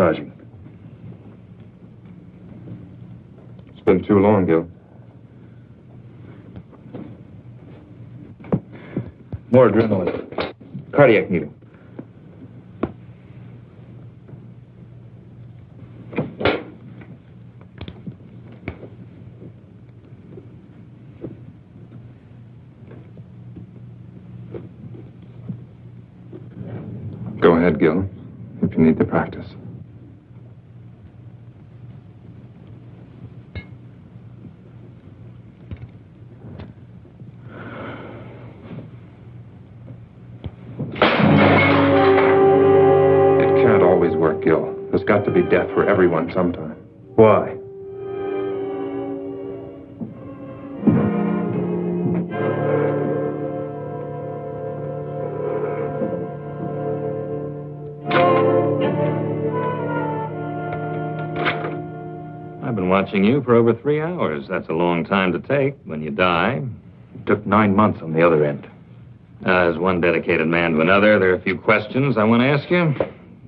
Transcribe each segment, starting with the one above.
Massaging. It's been too long, Gil. More adrenaline. Cardiac needle. Go ahead, Gil, if you need to practice. Gil. There's got to be death for everyone sometime. Why? I've been watching you for over 3 hours. That's a long time to take when you die. It took 9 months on the other end. As one dedicated man to another, there are a few questions I want to ask you.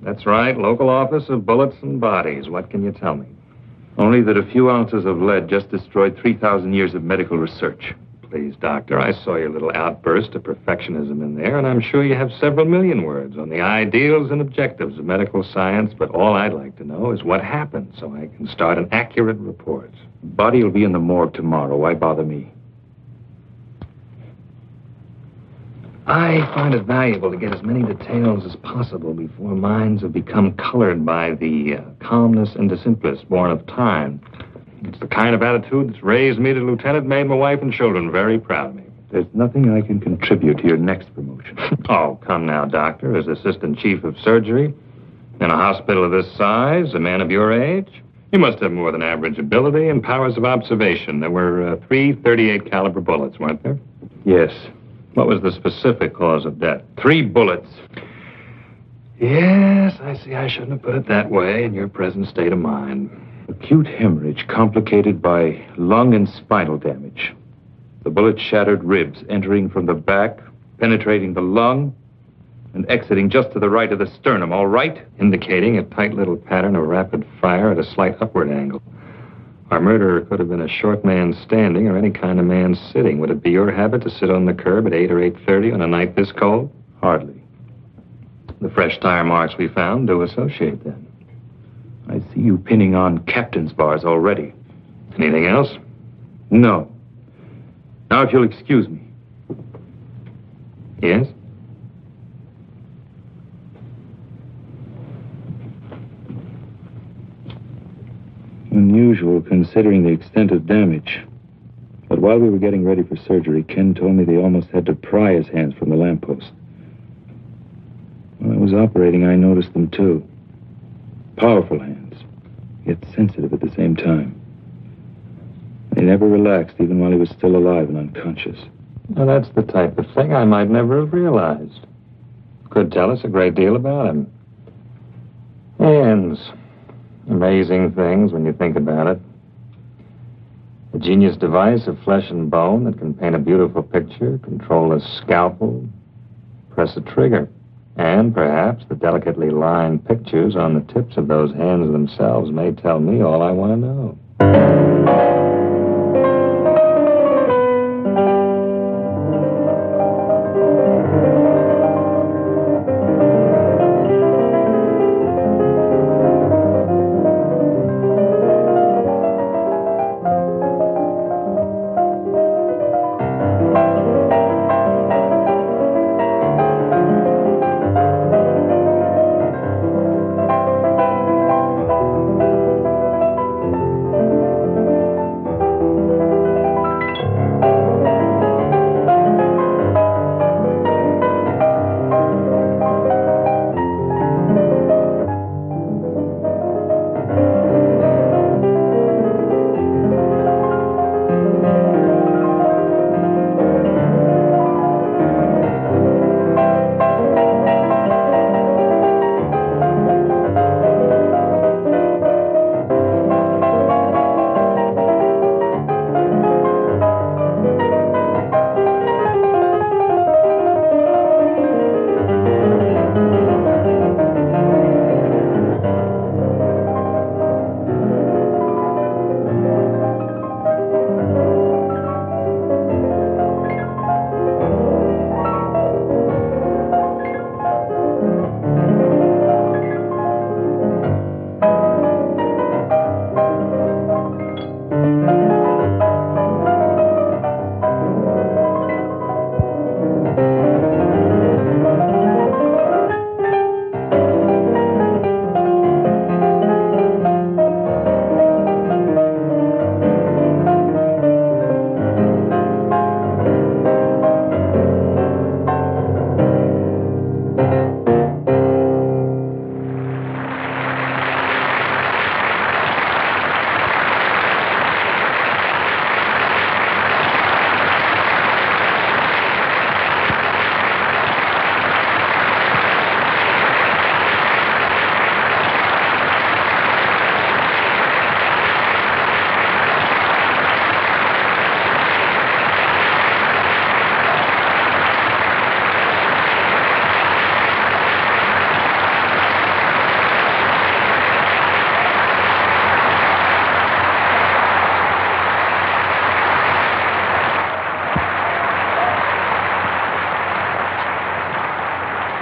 That's right, local office of bullets and bodies. What can you tell me? Only that a few ounces of lead just destroyed 3,000 years of medical research. Please, Doctor, I saw your little outburst of perfectionism in there, and I'm sure you have several million words on the ideals and objectives of medical science, but all I'd like to know is what happened so I can start an accurate report. The body will be in the morgue tomorrow. Why bother me? I find it valuable to get as many details as possible before minds have become colored by the calmness and the simplest born of time. It's the kind of attitude that's raised me to lieutenant, made my wife and children very proud of me. There's nothing I can contribute to your next promotion. Oh, come now, Doctor. As assistant chief of surgery in a hospital of this size, a man of your age, you must have more than average ability and powers of observation. There were 3 .38 caliber bullets, weren't there? Yes. What was the specific cause of death? 3 bullets. Yes, I see. I shouldn't have put it that way in your present state of mind. Acute hemorrhage complicated by lung and spinal damage. The bullet shattered ribs, entering from the back, penetrating the lung, and exiting just to the right of the sternum, all right? Indicating a tight little pattern of rapid fire at a slight upward angle. Our murderer could have been a short man standing or any kind of man sitting. Would it be your habit to sit on the curb at 8 or 8:30 on a night this cold? Hardly. The fresh tire marks we found do associate then. I see you pinning on captain's bars already. Anything else? No. Now, if you'll excuse me. Yes? Unusual considering the extent of damage. But while we were getting ready for surgery, Ken told me they almost had to pry his hands from the lamppost. When I was operating, I noticed them too. Powerful hands, yet sensitive at the same time. They never relaxed, even while he was still alive and unconscious. Well, that's the type of thing I might never have realized. Could tell us a great deal about him. Hands. Amazing things when you think about it. A genius device of flesh and bone that can paint a beautiful picture, control a scalpel, press a trigger. And perhaps the delicately lined pictures on the tips of those hands themselves may tell me all I want to know.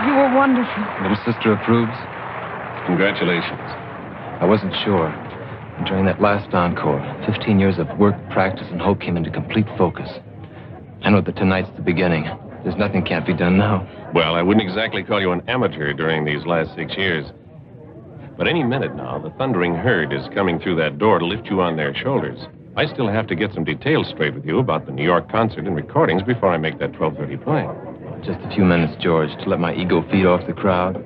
You were wonderful. Little sister approves? Congratulations. I wasn't sure. During that last encore, 15 years of work, practice, and hope came into complete focus. I know that tonight's the beginning. There's nothing can't be done now. Well, I wouldn't exactly call you an amateur during these last 6 years. But any minute now, the thundering herd is coming through that door to lift you on their shoulders. I still have to get some details straight with you about the New York concert and recordings before I make that 12:30 plane. Just a few minutes, George, to let my ego feed off the crowd.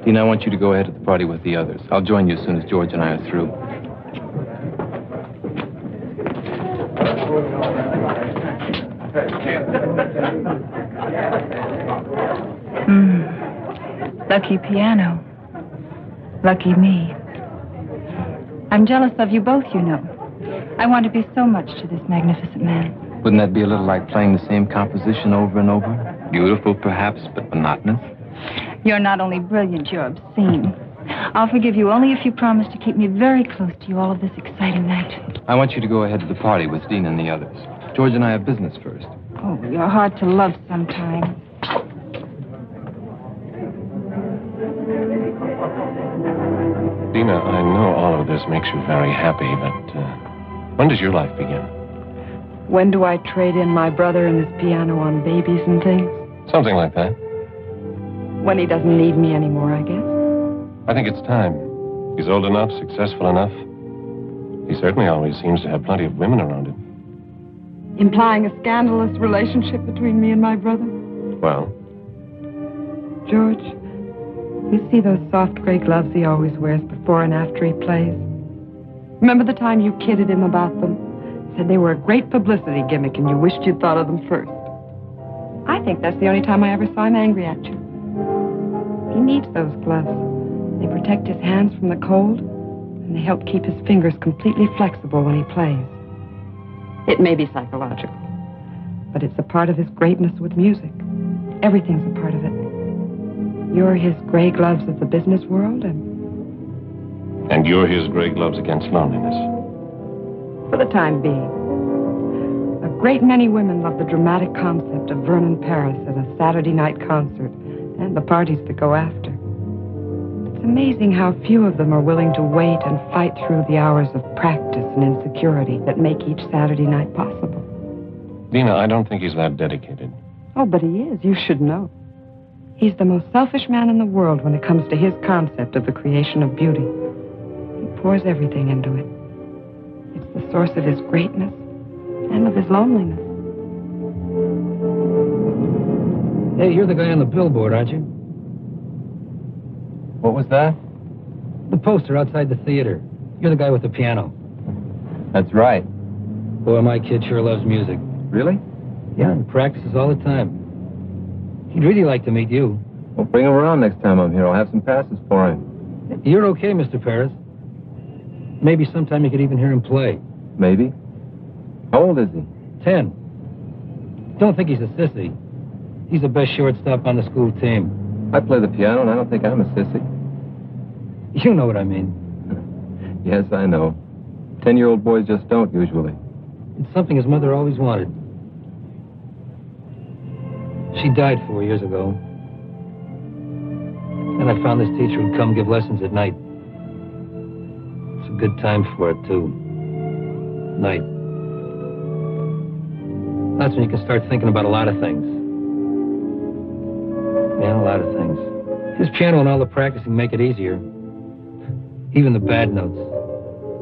Dean, I want you to go ahead to the party with the others. I'll join you as soon as George and I are through. Lucky piano. Lucky me. I'm jealous of you both, you know. I want to be so much to this magnificent man. Wouldn't that be a little like playing the same composition over and over? Beautiful, perhaps, but monotonous? You're not only brilliant, you're obscene. I'll forgive you only if you promise to keep me very close to you all of this exciting night. I want you to go ahead to the party with Dean and the others. George and I have business first. Oh, you're hard to love sometimes. Dina, I know all of this makes you very happy, but when does your life begin? When do I trade in my brother and his piano on babies and things? Something like that. When he doesn't need me anymore, I guess. I think it's time. He's old enough, successful enough. He certainly always seems to have plenty of women around him. Implying a scandalous relationship between me and my brother? Well, George, you see those soft gray gloves he always wears before and after he plays? Remember the time you kidded him about them? Said they were a great publicity gimmick and you wished you'd thought of them first. I think that's the only time I ever saw him angry at you. He needs those gloves. They protect his hands from the cold, and they help keep his fingers completely flexible when he plays. It may be psychological, but it's a part of his greatness with music. Everything's a part of it. You're his gray gloves of the business world, and you're his gray gloves against loneliness. For the time being. A great many women love the dramatic concept of Vernon Paris at a Saturday night concert and the parties that go after. It's amazing how few of them are willing to wait and fight through the hours of practice and insecurity that make each Saturday night possible. Dina, I don't think he's that dedicated. Oh, but he is. You should know. He's the most selfish man in the world when it comes to his concept of the creation of beauty. He pours everything into it. It's the source of his greatness and of his loneliness. Hey, you're the guy on the billboard, aren't you? What was that? The poster outside the theater. You're the guy with the piano. That's right. Boy, my kid sure loves music. Really? Yeah, and practices all the time. He'd really like to meet you. Well, bring him around next time I'm here. I'll have some passes for him. You're okay, Mr. Paris. Maybe sometime you could even hear him play. Maybe. How old is he? 10. Don't think he's a sissy. He's the best shortstop on the school team. I play the piano, and I don't think I'm a sissy. You know what I mean. Yes, I know. 10-year-old boys just don't, usually. It's something his mother always wanted. She died 4 years ago. And I found this teacher who'd come give lessons at night. It's a good time for it, too. Night. That's when you can start thinking about a lot of things. Yeah, a lot of things. His piano and all the practicing make it easier. Even the bad notes.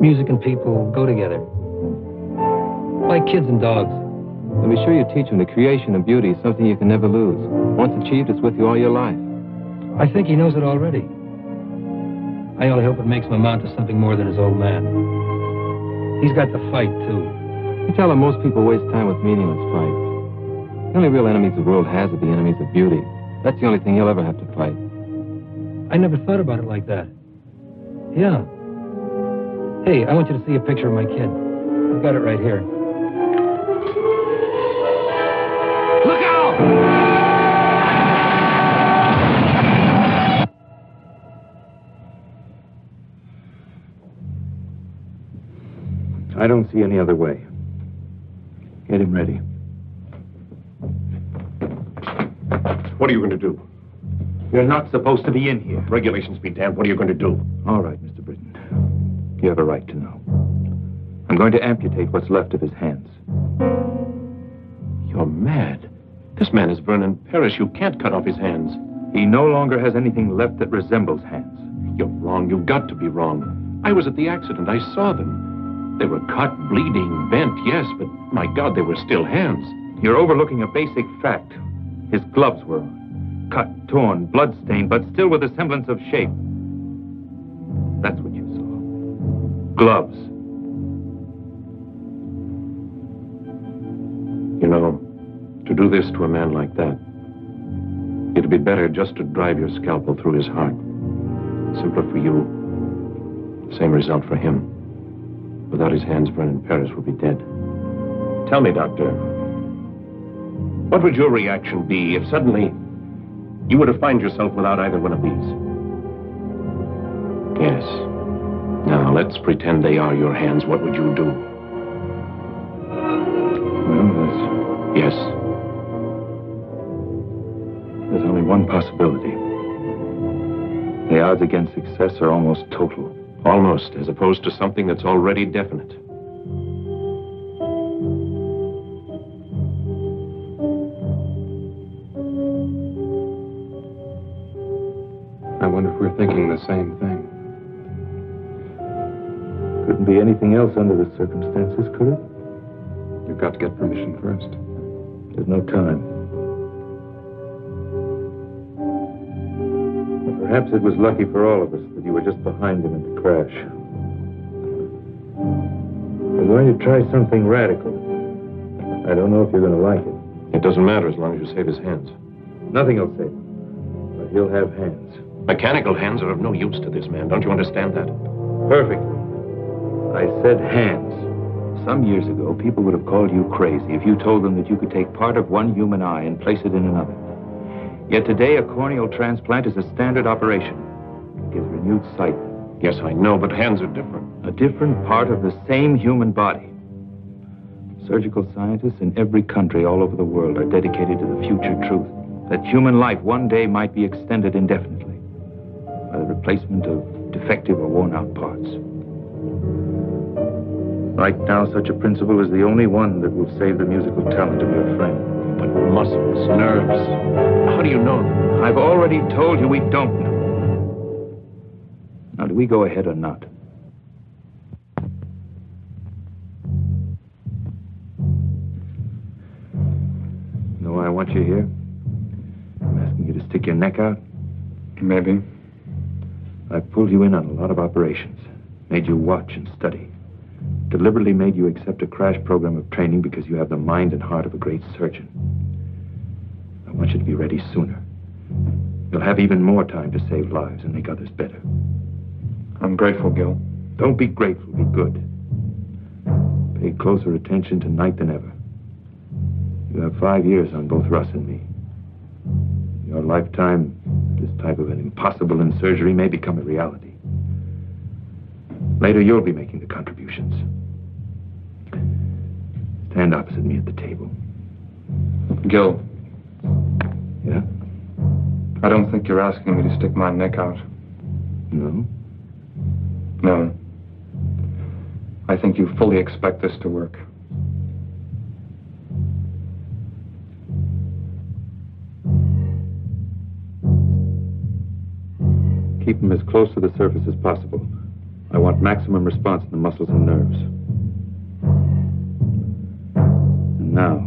Music and people go together. Like kids and dogs. And be sure you teach him the creation of beauty is something you can never lose. Once achieved, it's with you all your life. I think he knows it already. I only hope it makes him amount to something more than his old man. He's got the fight, too. You tell him most people waste time with meaningless fights. The only real enemies the world has are the enemies of beauty. That's the only thing he'll ever have to fight. I never thought about it like that. Yeah. Hey, I want you to see a picture of my kid. I've got it right here. Look out! I don't see any other way. Get him ready. What are you going to do? You're not supposed to be in here. Regulations be damned. What are you going to do? All right, Mr. Britton. You have a right to know. I'm going to amputate what's left of his hands. You're mad. This man is Vernon Parrish. You can't cut off his hands. He no longer has anything left that resembles hands. You're wrong. You've got to be wrong. I was at the accident. I saw them. They were cut, bleeding, bent, yes, but my God, they were still hands. You're overlooking a basic fact. His gloves were cut, torn, blood-stained, but still with a semblance of shape. That's what you saw. Gloves. You know, to do this to a man like that, It'd be better just to drive your scalpel through his heart. Simpler for you. Same result for him. Without his hands, Vernon Paris will be dead. Tell me, Doctor, what would your reaction be if suddenly you were to find yourself without either one of these? Yes. Now, let's pretend they are your hands. What would you do? Well, Yes. there's only one possibility. The odds against success are almost total. Almost, as opposed to something that's already definite. I wonder if we're thinking the same thing. Couldn't be anything else under the circumstances, could it? You've got to get permission first. There's no time. Well, perhaps it was lucky for all of us that you were just behind him in the crash. We're going to try something radical. I don't know if you're going to like it. It doesn't matter as long as you save his hands. Nothing will save him, but he'll have hands. Mechanical hands are of no use to this man. Don't you understand that? Perfect. I said hands. Some years ago, people would have called you crazy if you told them that you could take part of one human eye and place it in another. Yet today, a corneal transplant is a standard operation. It gives renewed sight. Yes, I know, but hands are different. A different part of the same human body. Surgical scientists in every country all over the world are dedicated to the future truth that human life one day might be extended indefinitely by the replacement of defective or worn-out parts. Right now, such a principle is the only one that will save the musical talent of your friend. But muscles, nerves, how do you know them? I've already told you we don't know. Now, do we go ahead or not? Know why I want you here? I'm asking you to stick your neck out. Maybe. I've pulled you in on a lot of operations, made you watch and study, deliberately made you accept a crash program of training because you have the mind and heart of a great surgeon. I want you to be ready sooner. You'll have even more time to save lives and make others better. I'm grateful, Gil. Don't be grateful, be good. Pay closer attention tonight than ever. You have 5 years on both Russ and me. In your lifetime, this type of an impossible in surgery may become a reality. Later, you'll be making the contributions. Stand opposite me at the table. Gil, Yeah? I don't think you're asking me to stick my neck out. No? No. I think you fully expect this to work. Keep them as close to the surface as possible. I want maximum response in the muscles and nerves. And now...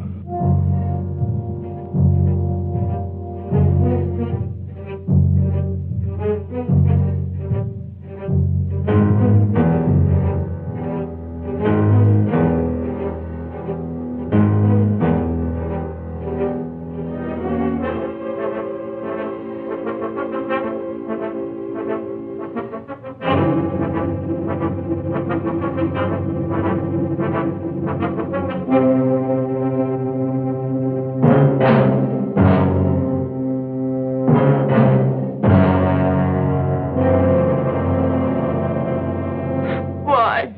Why?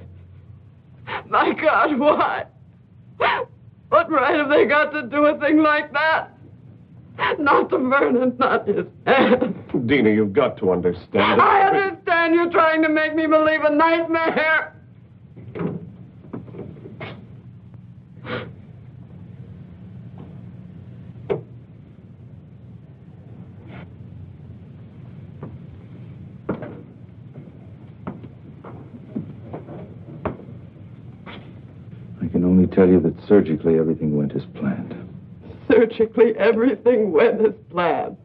My God, why? What right have they got to do a thing like that? Not to Vernon, not his hand. Dina, you've got to understand. I understand you're trying to make me believe a nightmare. I can only tell you that surgically everything went as planned. Surgically, everything went as planned.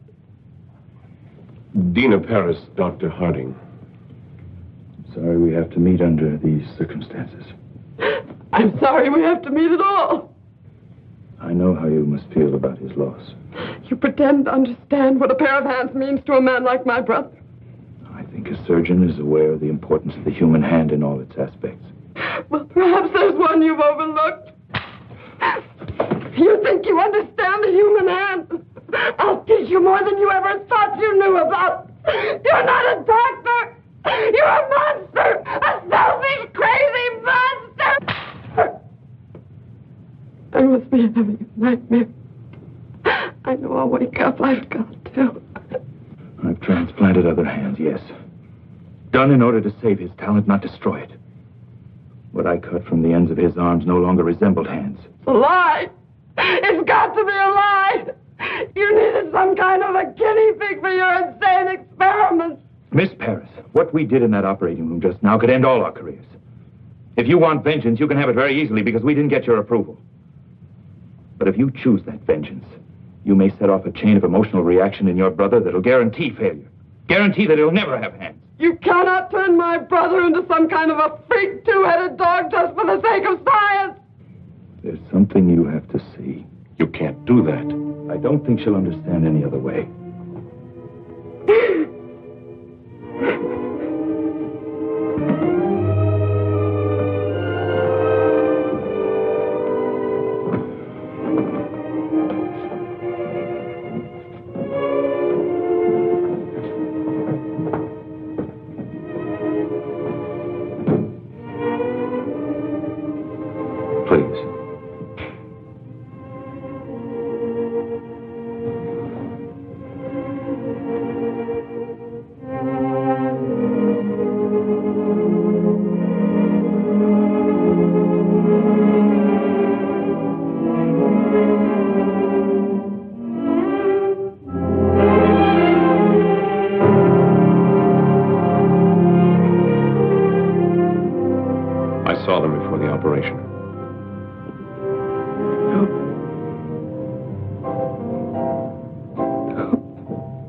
Dina Paris, Dr. Harding. Sorry we have to meet under these circumstances. I'm sorry we have to meet at all. I know how you must feel about his loss. You pretend to understand what a pair of hands means to a man like my brother. I think a surgeon is aware of the importance of the human hand in all its aspects. Well, perhaps there's one you've overlooked. You think you understand the human hand? I'll teach you more than you ever thought you knew about. You're not a doctor. You're a monster. A selfish, crazy monster. I must be having a nightmare. I know I'll wake up. I've got to. I've transplanted other hands, yes. Done in order to save his talent, not destroy it. What I cut from the ends of his arms no longer resembled hands. It's a lie. It's got to be a lie. You needed some kind of a guinea pig for your insane experiments. Miss Paris, what we did in that operating room just now could end all our careers. If you want vengeance, you can have it very easily because we didn't get your approval. But if you choose that vengeance, you may set off a chain of emotional reaction in your brother that'll guarantee failure. Guarantee that he'll never have hands. You cannot turn my brother into some kind of a freak two-headed dog just for the sake of science. There's something you have to see. You can't do that. I don't think she'll understand any other way. Please. I saw them before the operation.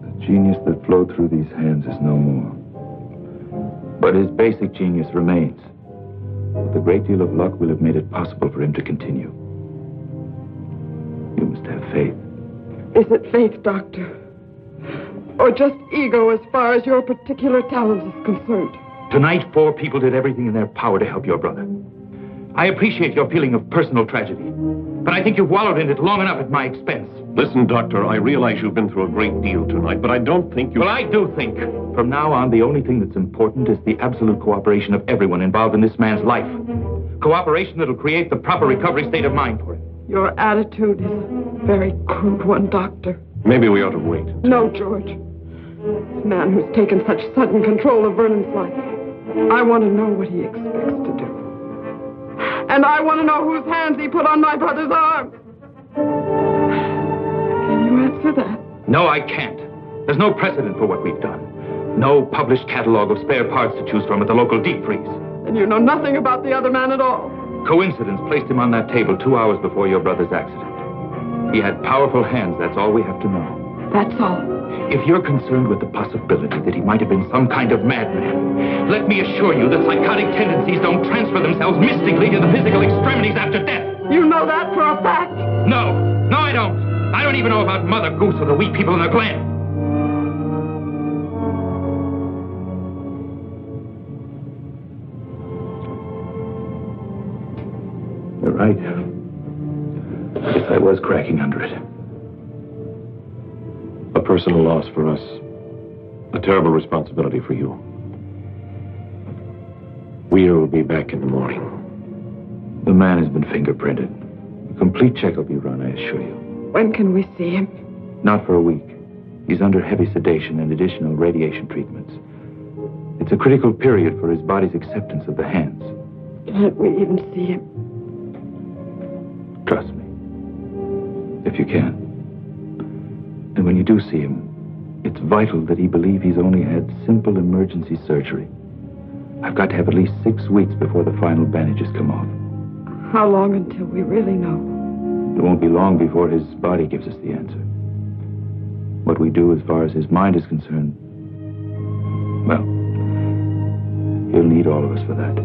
The genius that flowed through these hands is no more. But his basic genius remains. With a great deal of luck, we'll have made it possible for him to continue. You must have faith. Is it faith, Doctor? Or just ego as far as your particular talent is concerned? Tonight, 4 people did everything in their power to help your brother. I appreciate your feeling of personal tragedy, but I think you've wallowed in it long enough at my expense. Listen, Doctor, I realize you've been through a great deal tonight, but I don't think you... Well, I do think. From now on, the only thing that's important is the absolute cooperation of everyone involved in this man's life. Cooperation that'll create the proper recovery state of mind for him. Your attitude is a very crude one, Doctor. Maybe we ought to wait. No, George. This man who's taken such sudden control of Vernon's life, I want to know what he expects to do. And I want to know whose hands he put on my brother's arms. Can you answer that? No, I can't. There's no precedent for what we've done. No published catalog of spare parts to choose from at the local deep freeze. And you know nothing about the other man at all. Coincidence placed him on that table 2 hours before your brother's accident. He had powerful hands, that's all we have to know. That's all. If you're concerned with the possibility that he might have been some kind of madman, let me assure you that psychotic tendencies don't transfer themselves mystically to the physical extremities after death. You know that for a fact? No, I don't. I don't even know about Mother Goose or the weak people in the Glen. You're right. Yes, I was cracking under it. A personal loss for us. A terrible responsibility for you. We'll be back in the morning. The man has been fingerprinted. A complete check will be run, I assure you. When can we see him? Not for a week. He's under heavy sedation and additional radiation treatments. It's a critical period for his body's acceptance of the hands. Can't we even see him? Trust me. If you can. And when you do see him, it's vital that he believe he's only had simple emergency surgery. I've got to have at least 6 weeks before the final bandages come off. How long until we really know? It won't be long before his body gives us the answer. What we do as far as his mind is concerned, well, he'll need all of us for that.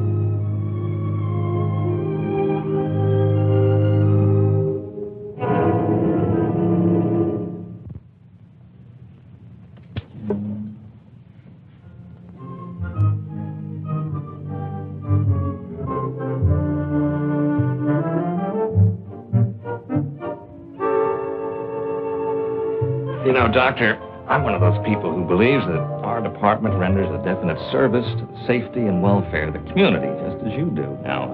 know, Doctor, I'm one of those people who believes that our department renders a definite service to the safety and welfare of the community, just as you do. Now,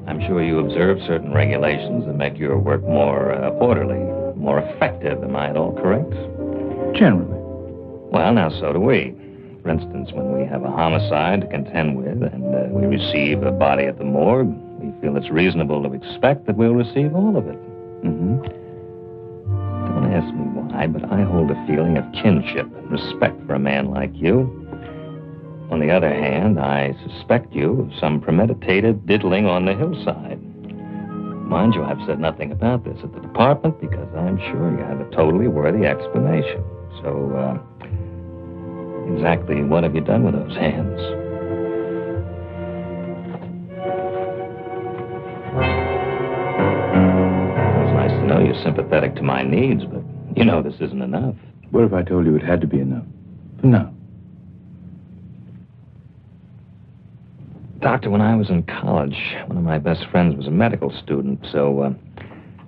I'm sure you observe certain regulations that make your work more orderly, more effective. Am I at all correct? Generally. Well, now, so do we. For instance, when we have a homicide to contend with and we receive a body at the morgue, we feel it's reasonable to expect that we'll receive all of it. Mm-hmm. Don't ask me why, but I hold a feeling of kinship and respect for a man like you. On the other hand, I suspect you of some premeditated diddling on the hillside. Mind you, I've said nothing about this at the department because I'm sure you have a totally worthy explanation. So, exactly what have you done with those hands? It's nice to know you're sympathetic to my needs, but you know this isn't enough. What if I told you it had to be enough? For now. Doctor, when I was in college, one of my best friends was a medical student, so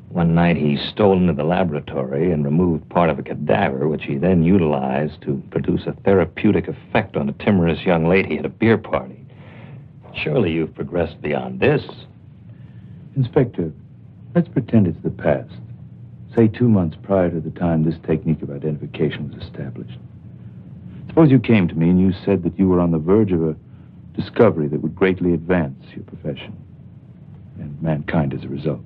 one night he stole into the laboratory and removed part of a cadaver, which he then utilized to produce a therapeutic effect on a timorous young lady at a beer party. Surely you've progressed beyond this. Inspector, let's pretend it's the past. Say 2 months prior to the time this technique of identification was established. Suppose you came to me and you said that you were on the verge of a discovery that would greatly advance your profession and mankind as a result.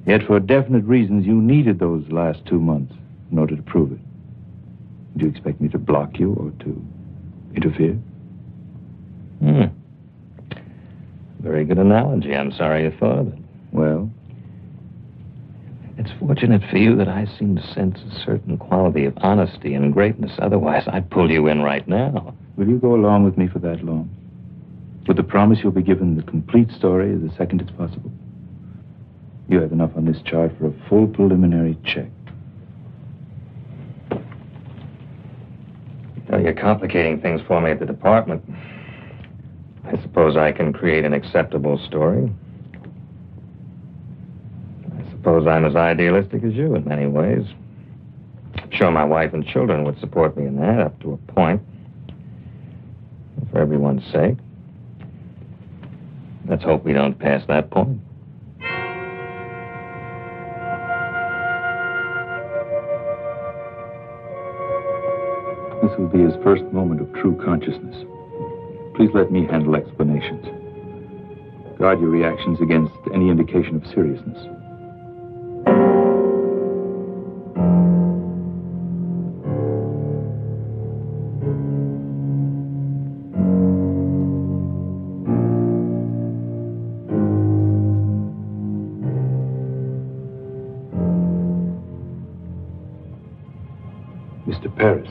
Yet for definite reasons, you needed those last 2 months in order to prove it. Do you expect me to block you or to interfere? Very good analogy. I'm sorry you thought of it. Well? It's fortunate for you that I seem to sense a certain quality of honesty and greatness. Otherwise, I'd pull you in right now. Will you go along with me for that long? With the promise you'll be given the complete story the second it's possible? You have enough on this chart for a full preliminary check. Now, you're complicating things for me at the department. I suppose I can create an acceptable story. I suppose I'm as idealistic as you in many ways. I'm sure my wife and children would support me in that up to a point. For everyone's sake. Let's hope we don't pass that point. This will be his first moment of true consciousness. Please let me handle explanations. Guard your reactions against any indication of seriousness. Mr. Paris,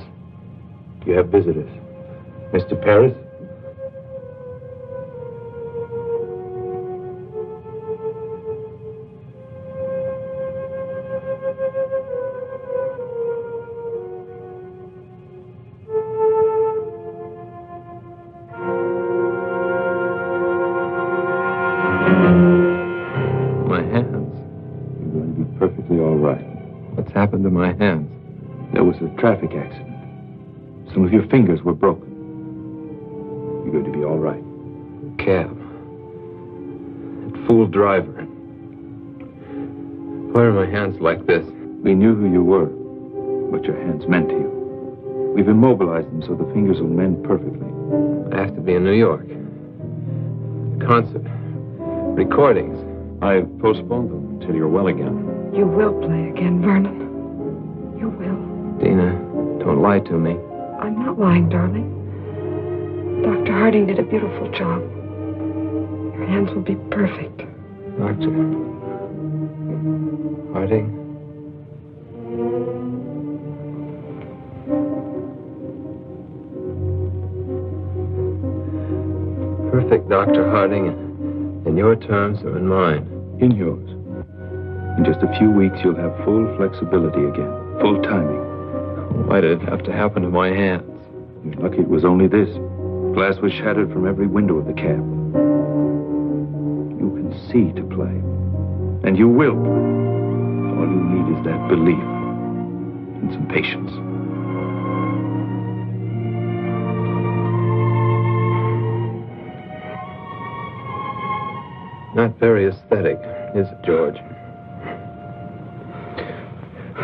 you have visitors. Mr. Paris? My hands. You're going to be perfectly all right. What's happened to my hands? There was a traffic accident. Some of your fingers were broken. You're going to be all right. Cab. That fool driver. Why are my hands like this? We knew who you were, what your hands meant to you. We've immobilized them so the fingers will mend perfectly. I have to be in New York. Concert. Recordings. I've postponed them until you're well again. You will play again, Vernon. You will. Dina, don't lie to me. I'm not lying, darling. Dr. Harding did a beautiful job. Your hands will be perfect. Doctor. Harding. Perfect, Dr. Harding. And your terms are in mine. In yours. In just a few weeks, you'll have full flexibility again. Full timing. Why did it have to happen to my hands? You're lucky it was only this. Glass was shattered from every window of the cab. You can see to play. And you will play. All you need is that belief and some patience. Not very aesthetic, is it, George?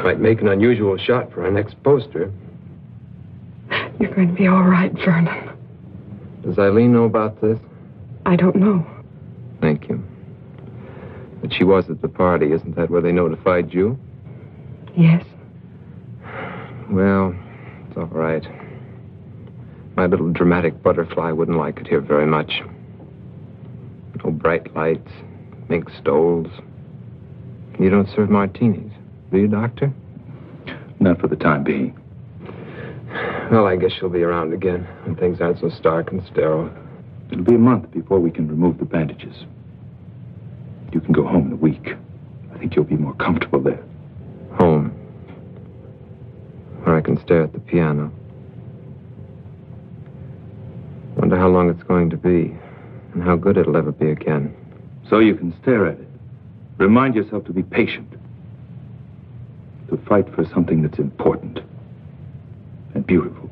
Might make an unusual shot for our next poster. You're going to be all right, Vernon. Does Eileen know about this? I don't know. Thank you. But she was at the party. Isn't that where they notified you? Yes. Well, it's all right. My little dramatic butterfly wouldn't like it here very much. No bright lights, mink stoles. You don't serve martinis, do you, Doctor? Not for the time being. Well, I guess she'll be around again when things aren't so stark and sterile. It'll be a month before we can remove the bandages. You can go home in a week. I think you'll be more comfortable there. Home. Where I can stare at the piano. Wonder how long it's going to be. And how good it'll ever be again. So you can stare at it. Remind yourself to be patient. To fight for something that's important. And beautiful.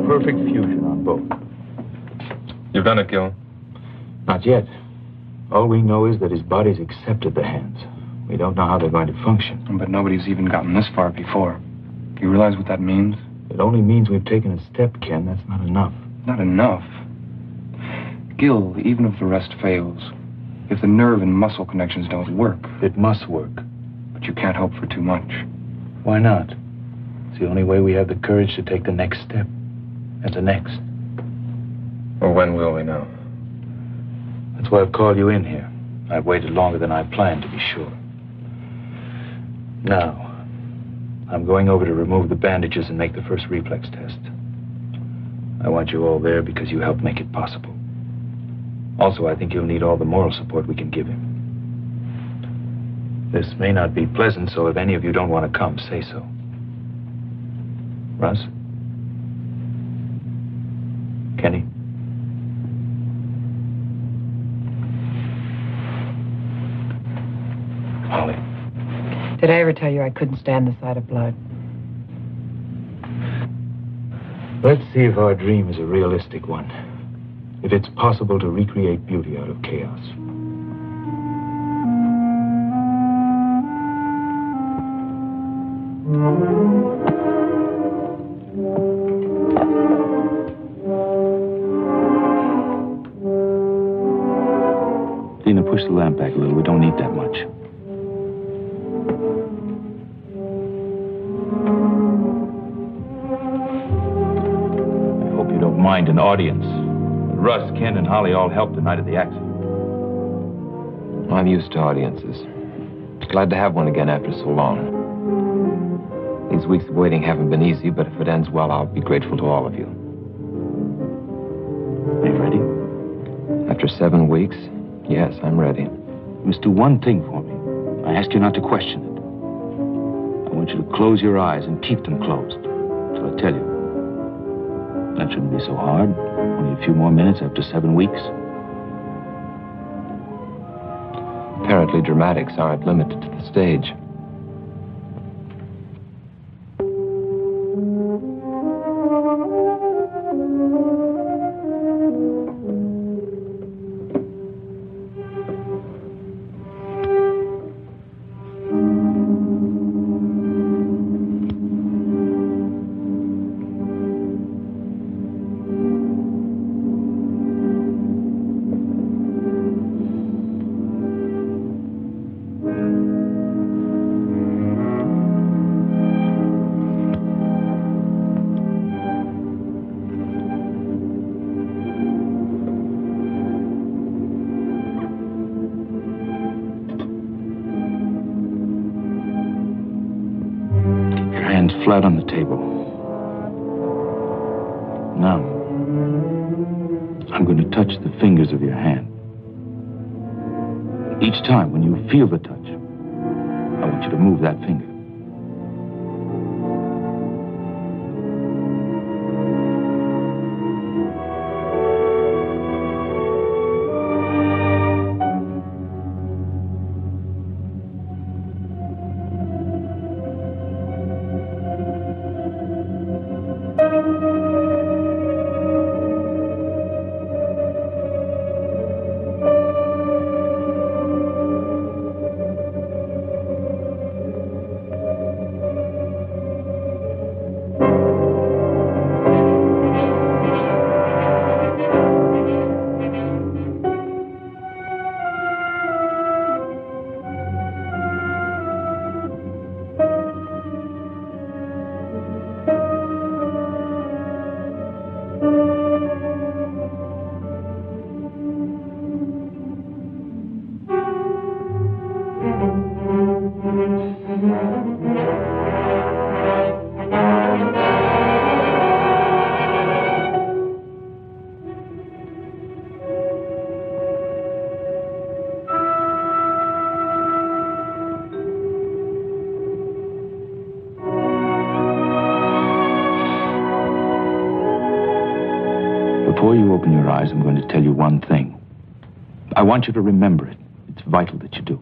Perfect fusion on both. You've done it, Gil. Not yet. All we know is that his body's accepted the hands. We don't know how they're going to function. But nobody's even gotten this far before. Do you realize what that means? It only means we've taken a step, Ken. That's not enough. Not enough. Gil, even if the rest fails, if the nerve and muscle connections don't work... It must work. But you can't hope for too much. Why not? It's the only way we have the courage to take the next step. And the next. Well, when will we know? That's why I've called you in here. I've waited longer than I planned, to be sure. Now, I'm going over to remove the bandages and make the first reflex test. I want you all there because you helped make it possible. Also, I think you'll need all the moral support we can give him. This may not be pleasant, so if any of you don't want to come, say so. Russ? Kenny? Holly? Did I ever tell you I couldn't stand the sight of blood? Let's see if our dream is a realistic one. If it's possible to recreate beauty out of chaos. Dina, push the lamp back a little. We don't need that much. I hope you don't mind an audience. Russ, Ken, and Holly all helped the night of the accident. I'm used to audiences. Glad to have one again after so long. These weeks of waiting haven't been easy, but if it ends well, I'll be grateful to all of you. Are you ready? After 7 weeks, yes, I'm ready. You must do one thing for me. I ask you not to question it. I want you to close your eyes and keep them closed till I tell you. That shouldn't be so hard. Only a few more minutes after 7 weeks. Apparently, dramatics aren't limited to the stage. Flat on the table. Now, I'm going to touch the fingers of your hand. Each time when you feel the touch, I want you to move that finger. Before you open your eyes, I'm going to tell you one thing. I want you to remember it. It's vital that you do.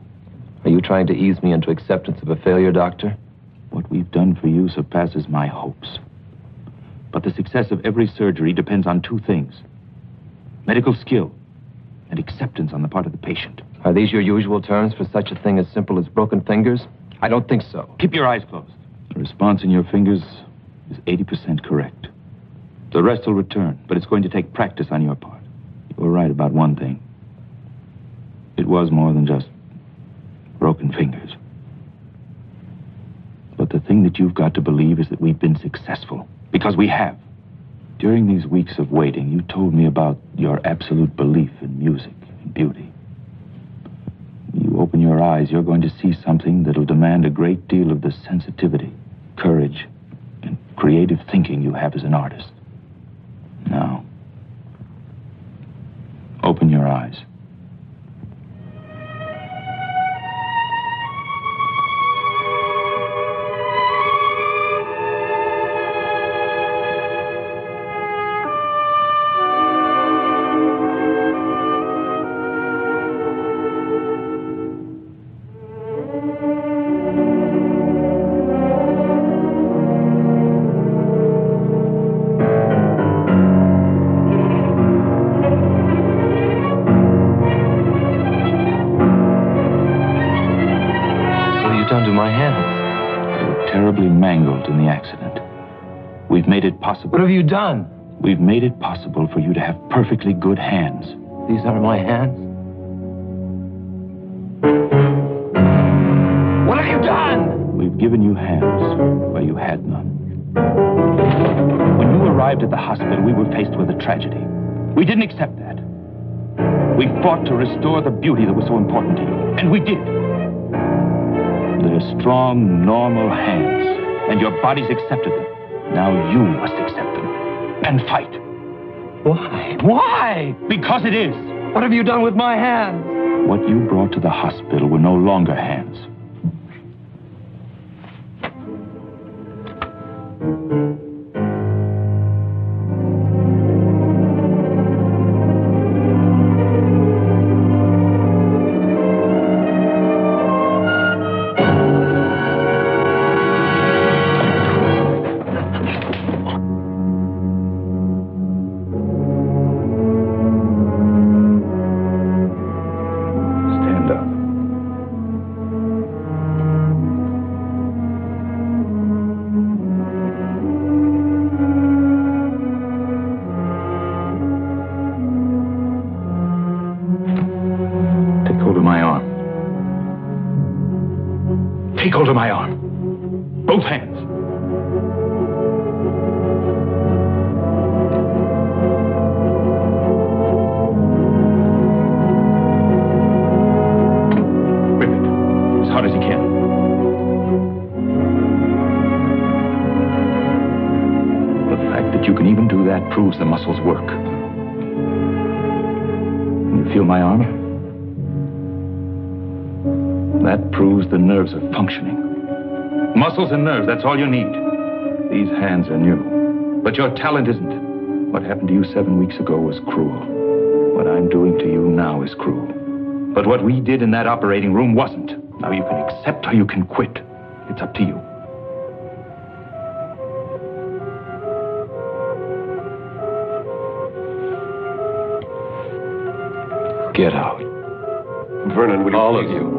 Are you trying to ease me into acceptance of a failure, Doctor? What we've done for you surpasses my hopes. But the success of every surgery depends on two things: medical skill and acceptance on the part of the patient. Are these your usual terms for such a thing as simple as broken fingers? I don't think so. Keep your eyes closed. The response in your fingers is 80% correct. The rest will return, but it's going to take practice on your part. You were right about one thing. It was more than just broken fingers. But the thing that you've got to believe is that we've been successful. Because we have. During these weeks of waiting, you told me about your absolute belief in music and beauty. When you open your eyes, you're going to see something that'll demand a great deal of the sensitivity, courage, and creative thinking you have as an artist. Now, open your eyes. Terribly mangled in the accident. We've made it possible. What have you done? We've made it possible for you to have perfectly good hands. These aren't my hands. What have you done? We've given you hands where you had none. When you arrived at the hospital, we were faced with a tragedy. We didn't accept that. We fought to restore the beauty that was so important to you. And we did. They're strong, normal hands, and your body's accepted them. Now you must accept them and fight. Why? Why? Because it is. What have you done with my hands? What you brought to the hospital were no longer hands. Take hold of my arm. Both hands. Grip it as hard as you can. The fact that you can even do that proves the muscles work. Can you feel my arm? That proves the nerves are functioning. Muscles and nerves, that's all you need. These hands are new. But your talent isn't. What happened to you 7 weeks ago was cruel. What I'm doing to you now is cruel. But what we did in that operating room wasn't. Now you can accept or you can quit. It's up to you. Get out. Vernon, will you all please? of you.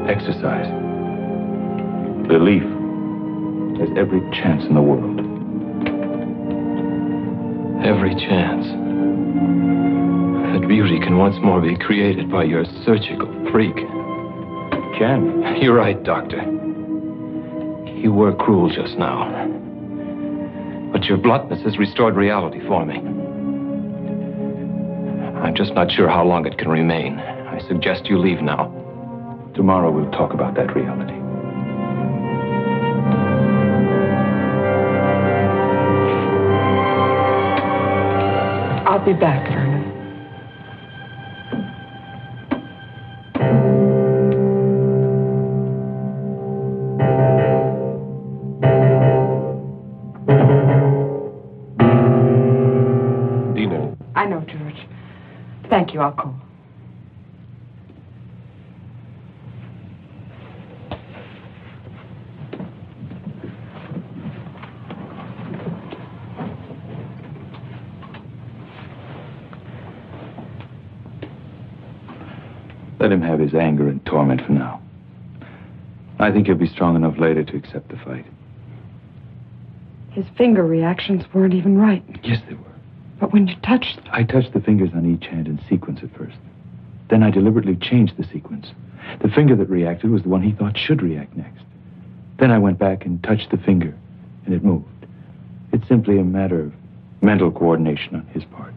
Exercise. Belief. There's every chance in the world. Every chance that beauty can once more be created by your surgical freak. Can. You're right, Doctor. You were cruel just now. But your bluntness has restored reality for me. I'm just not sure how long it can remain. I suggest you leave now. Tomorrow we'll talk about that reality. I'll be back, Vernon. Dina. I know, George. Thank you, I'll call. Let him have his anger and torment for now. I think he'll be strong enough later to accept the fight. His finger reactions weren't even right. Yes, they were. But when you touched them... I touched the fingers on each hand in sequence at first. Then I deliberately changed the sequence. The finger that reacted was the one he thought should react next. Then I went back and touched the finger, and it moved. It's simply a matter of mental coordination on his part.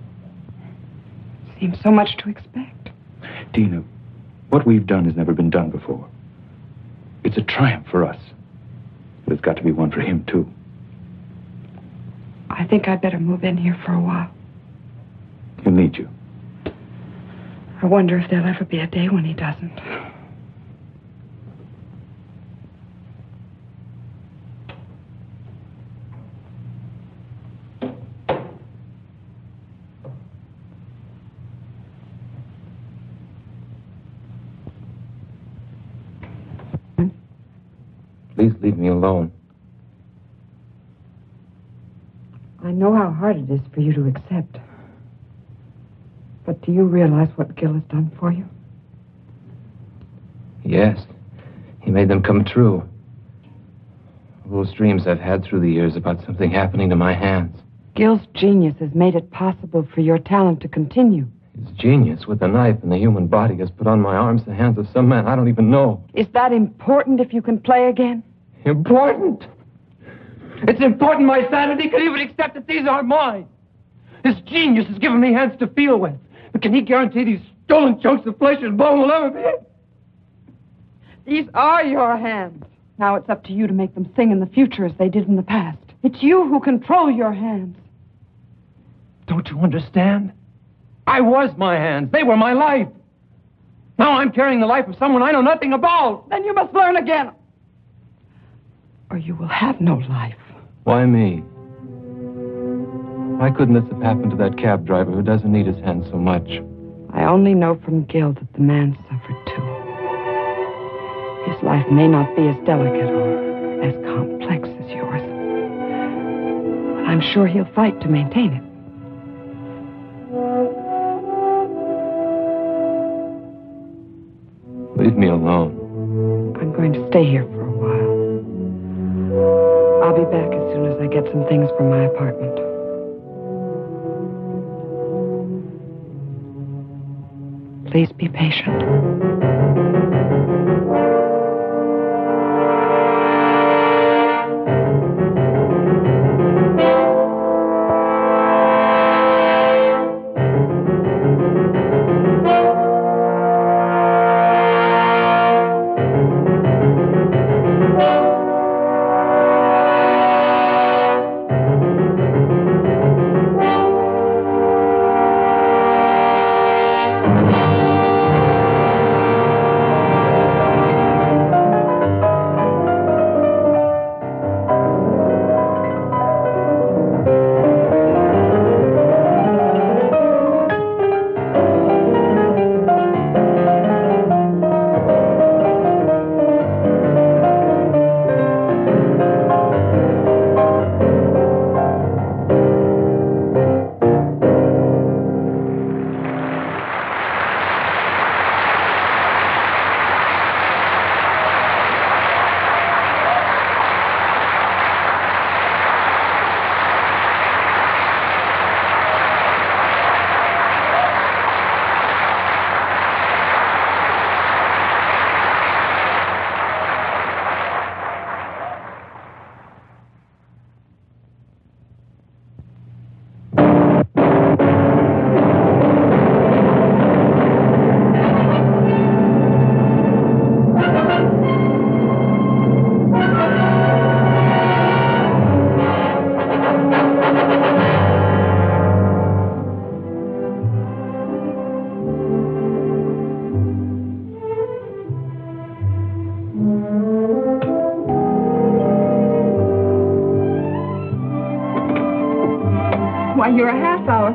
Seems so much to expect. Dina, what we've done has never been done before. It's a triumph for us. But it's got to be one for him, too. I think I'd better move in here for a while. He'll need you. I wonder if there'll ever be a day when he doesn't. Please leave me alone. I know how hard it is for you to accept. But do you realize what Gil has done for you? Yes. He made them come true. Those dreams I've had through the years about something happening to my hands. Gil's genius has made it possible for your talent to continue. His genius with a knife in the human body has put on my arms the hands of some man I don't even know. Is that important if you can play again? Important? It's important my sanity could even accept that these are mine. His genius has given me hands to feel with. But can he guarantee these stolen chunks of flesh and bone will ever be it? These are your hands. Now it's up to you to make them sing in the future as they did in the past. It's you who control your hands. Don't you understand? I was my hands. They were my life. Now I'm carrying the life of someone I know nothing about. Then you must learn again. Or you will have no life. Why me? Why couldn't this have happened to that cab driver who doesn't need his hands so much? I only know from Gil that the man suffered too. His life may not be as delicate or as complex as yours. But I'm sure he'll fight to maintain it. Leave me alone. I'm going to stay here for a while. I'll be back as soon as I get some things from my apartment. Please be patient. Why, you're a half hour.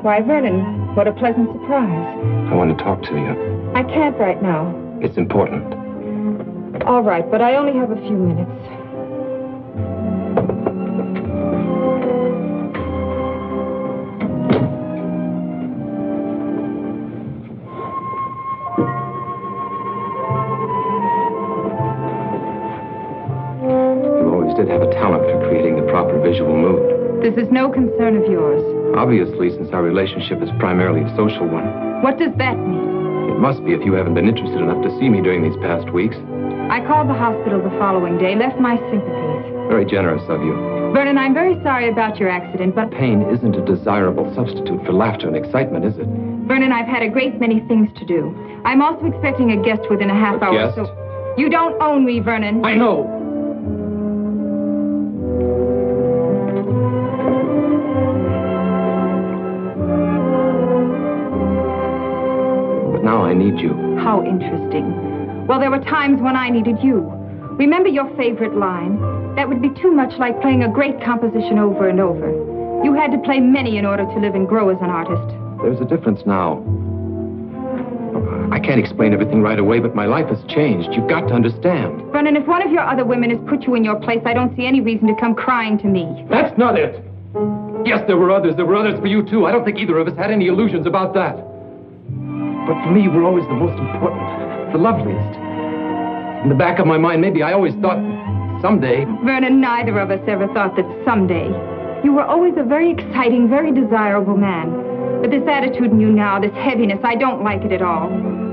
Why, Vernon, what a pleasant surprise. I want to talk to you. I can't right now. It's important. All right, but I only have a few minutes. You always did have a talent for creating the proper visual mood. This is no concern of yours. Obviously, since our relationship is primarily a social one. What does that mean? It must be if you haven't been interested enough to see me during these past weeks. I called the hospital the following day, left my sympathies. Very generous of you. Vernon, I'm very sorry about your accident, but... Pain isn't a desirable substitute for laughter and excitement, is it? Vernon, I've had a great many things to do. I'm also expecting a guest within a half hour, Guest? so... You don't own me, Vernon. I know! But now I need you. How interesting. Well, there were times when I needed you. Remember your favorite line? That would be too much like playing a great composition over and over. You had to play many in order to live and grow as an artist. There's a difference now. I can't explain everything right away, but my life has changed. You've got to understand. Vernon, if one of your other women has put you in your place, I don't see any reason to come crying to me. That's not it. Yes, there were others. There were others for you, too. I don't think either of us had any illusions about that. But for me, you were always the most important, the loveliest. In the back of my mind, maybe I always thought someday... Vernon, neither of us ever thought that someday. You were always a very exciting, very desirable man. But this attitude in you now, this heaviness, I don't like it at all.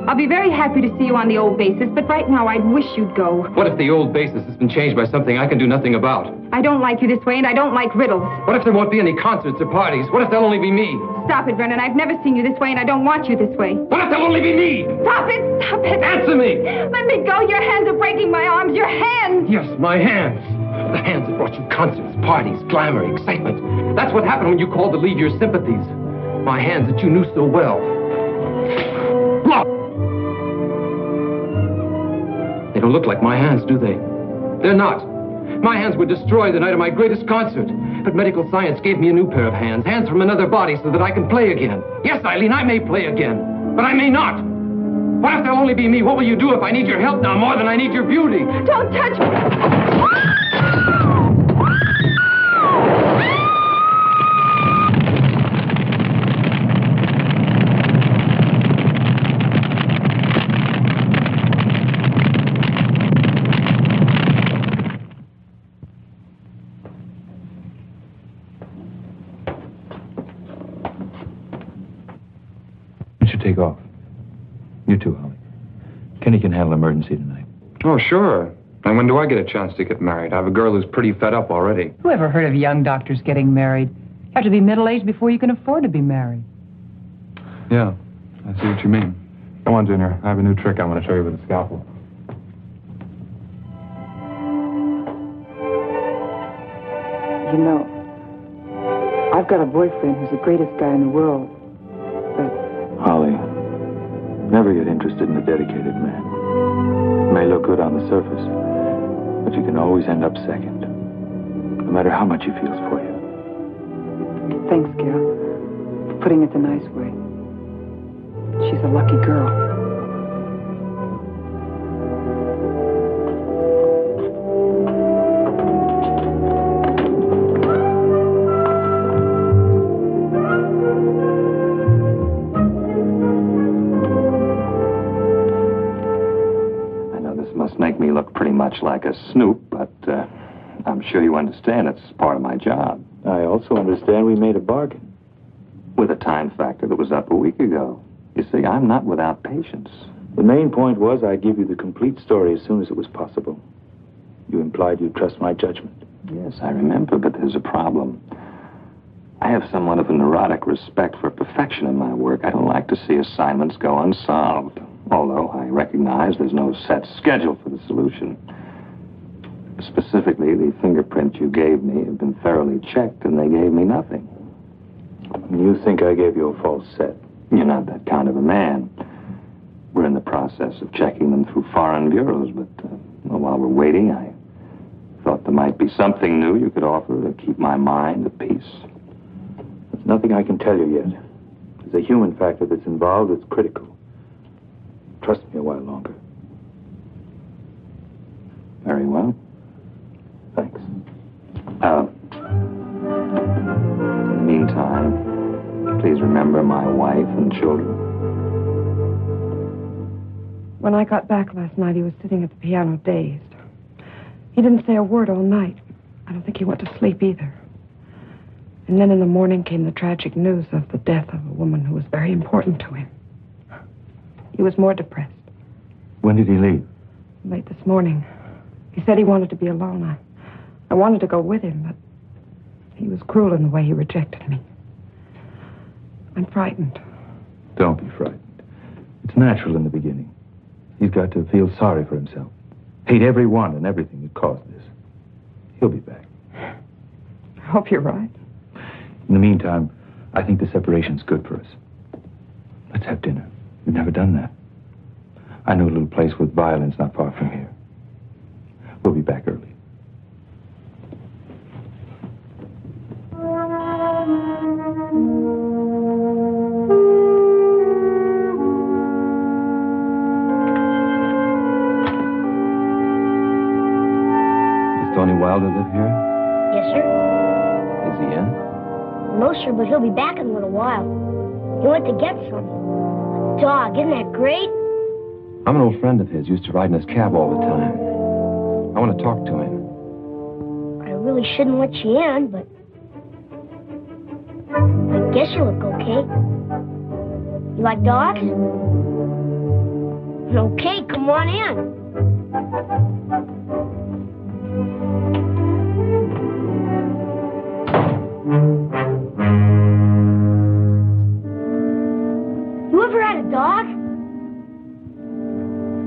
I'll be very happy to see you on the old basis, but right now I'd wish you'd go. What if the old basis has been changed by something I can do nothing about? I don't like you this way, and I don't like riddles. What if there won't be any concerts or parties? What if there'll only be me? Stop it, Vernon. I've never seen you this way, and I don't want you this way. What if there'll only be me? Stop it! Stop it! Answer me! Let me go! Your hands are breaking my arms! Your hands! Yes, my hands. The hands that brought you concerts, parties, glamour, excitement. That's what happened when you called to leave your sympathies. My hands that you knew so well. Look! They don't look like my hands, do they? They're not. My hands were destroyed the night of my greatest concert. But medical science gave me a new pair of hands. Hands from another body so that I can play again. Yes, Eileen, I may play again. But I may not. What if there'll only be me? What will you do if I need your help now more than I need your beauty? Don't touch me! Take off. You too, Holly. Kenny can handle emergency tonight. Oh, sure. And when do I get a chance to get married? I have a girl who's pretty fed up already. Who ever heard of young doctors getting married? You have to be middle-aged before you can afford to be married. Yeah, I see what you mean. Come on, Junior. I have a new trick I want to show you with a scalpel. You know, I've got a boyfriend who's the greatest guy in the world. But Holly, never get interested in a dedicated man. It may look good on the surface, but you can always end up second, no matter how much he feels for you. thanks, Gil, for putting it the nice way. She's a lucky girl. Much like a snoop, but I'm sure you understand it's part of my job. I also understand we made a bargain. With a time factor that was up a week ago. You see, I'm not without patience. The main point was I'd give you the complete story as soon as it was possible. You implied you'd trust my judgment. Yes, I remember, but there's a problem. I have somewhat of a neurotic respect for perfection in my work. I don't like to see assignments go unsolved. Although I recognize there's no set schedule for the solution. Specifically, the fingerprints you gave me have been thoroughly checked, and they gave me nothing. You think I gave you a false set? You're not that kind of a man. We're in the process of checking them through foreign bureaus, but while we're waiting, I thought There might be something new you could offer to keep my mind at peace. There's nothing I can tell you yet. There's a human factor that's involved that's critical. Trust me a while longer. Very well. Thanks. In the meantime, please remember my wife and children. When I got back last night, he was sitting at the piano dazed. He didn't say a word all night. I don't think he went to sleep either. And then in the morning came the tragic news of the death of a woman who was very important to him. He was more depressed. When did he leave? Late this morning. He said he wanted to be alone. I wanted to go with him, but he was cruel in the way he rejected me. I'm frightened. Don't be frightened. It's natural in the beginning. He's got to feel sorry for himself. Hate everyone and everything that caused this. He'll be back. I hope you're right. In the meantime, I think the separation's good for us. Let's have dinner. We've never done that. I know a little place with violins not far from here. We'll be back early. Does Tony Wilder live here? Yes, sir. Is he in? No, sir, but he'll be back in a little while. He went to get some. A dog, isn't that great? I'm an old friend of his. Used to ride in his cab all the time. I want to talk to him. I really shouldn't let you in, but I guess you look okay. You like dogs? Okay, come on in. You ever had a dog?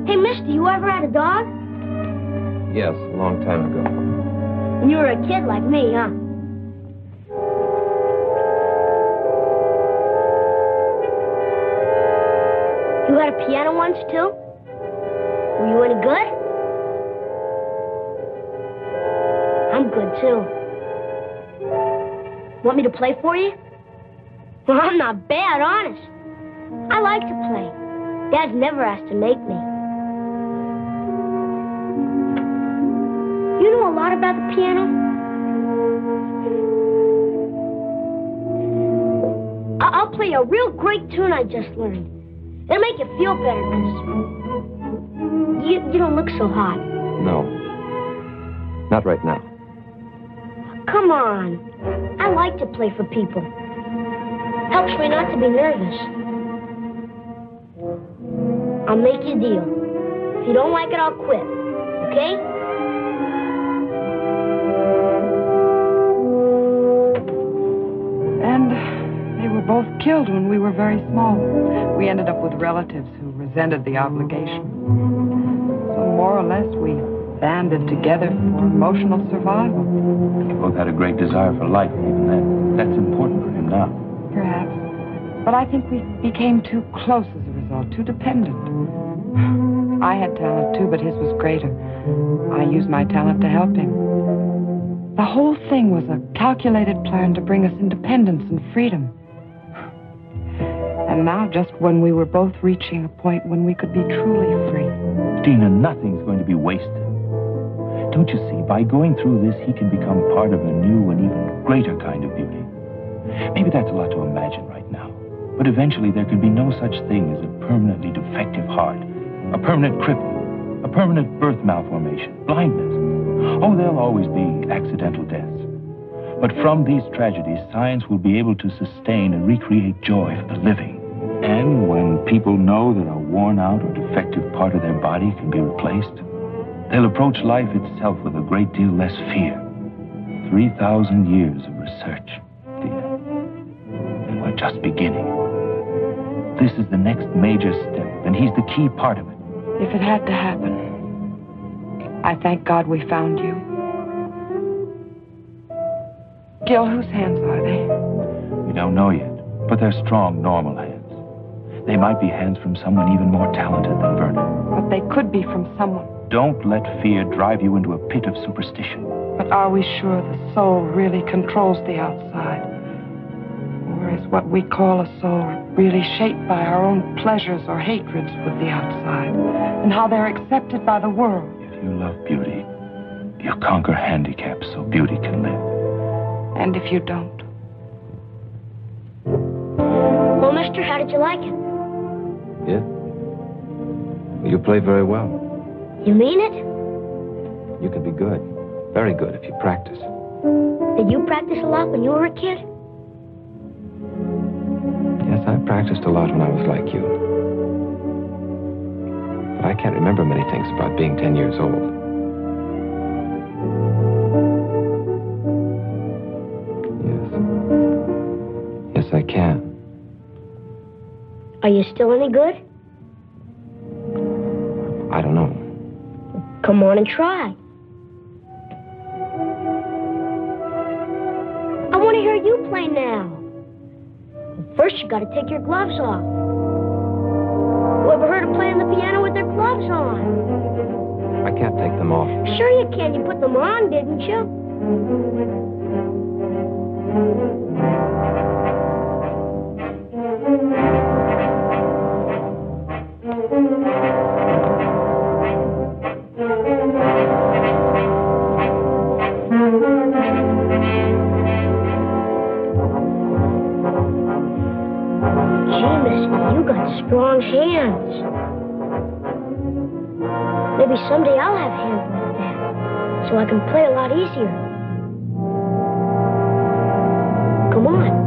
Hey, mister, you ever had a dog? Yes, a long time ago. When you were a kid like me, huh? You had a piano once, too? Were you any good? I'm good, too. Want me to play for you? Well, I'm not bad, honest. I like to play. Dad's never asked to make me. You know a lot about the piano? I'll play a real great tune I just learned. It'll make you feel better, because you don't look so hot. No. Not right now. Come on. I like to play for people. Helps me not to be nervous. I'll make you a deal. If you don't like it, I'll quit. Okay? And they were both killed when we were very small. We ended up with relatives who resented the obligation. So more or less, we banded together for emotional survival. You both had a great desire for life, even then. That's important for him now. Perhaps. But I think we became too close as a result, too dependent. I had talent, too, but his was greater. I used my talent to help him. The whole thing was a calculated plan to bring us independence and freedom. And now, just when we were both reaching a point when we could be truly free. Dina, nothing's going to be wasted. Don't you see, by going through this, he can become part of a new and even greater kind of beauty. Maybe that's a lot to imagine right now. But eventually there can be no such thing as a permanently defective heart, a permanent cripple, a permanent birth malformation, blindness. Oh, there'll always be accidental deaths. But from these tragedies, science will be able to sustain and recreate joy for the living. And when people know that a worn-out or defective part of their body can be replaced, they'll approach life itself with a great deal less fear. 3,000 years of research, Dina. And we're just beginning. This is the next major step, and he's the key part of it. If it had to happen, I thank God we found you. Gil, whose hands are they? We don't know yet, but they're strong, normal hands. They might be hands from someone even more talented than Vernon. But they could be from someone Don't let fear drive you into a pit of superstition. But are we sure the soul really controls the outside? Or is what we call a soul really shaped by our own pleasures or hatreds with the outside, and how they're accepted by the world? If you love beauty, you conquer handicaps so beauty can live. And if you don't? Well, mister, how did you like it? Yeah? You play very well. You mean it? You can be good. Very good if you practice. Did you practice a lot when you were a kid? Yes, I practiced a lot when I was like you. But I can't remember many things about being 10 years old. Yes. Yes, I can. Are you still any good? I don't know. Come on and try. I want to hear you play now. First, you got to take your gloves off. Who ever heard of playing the piano with their gloves on? I can't take them off. Sure you can. You put them on, didn't you? Strong hands. Maybe someday I'll have hands like that, so I can play a lot easier. Come on.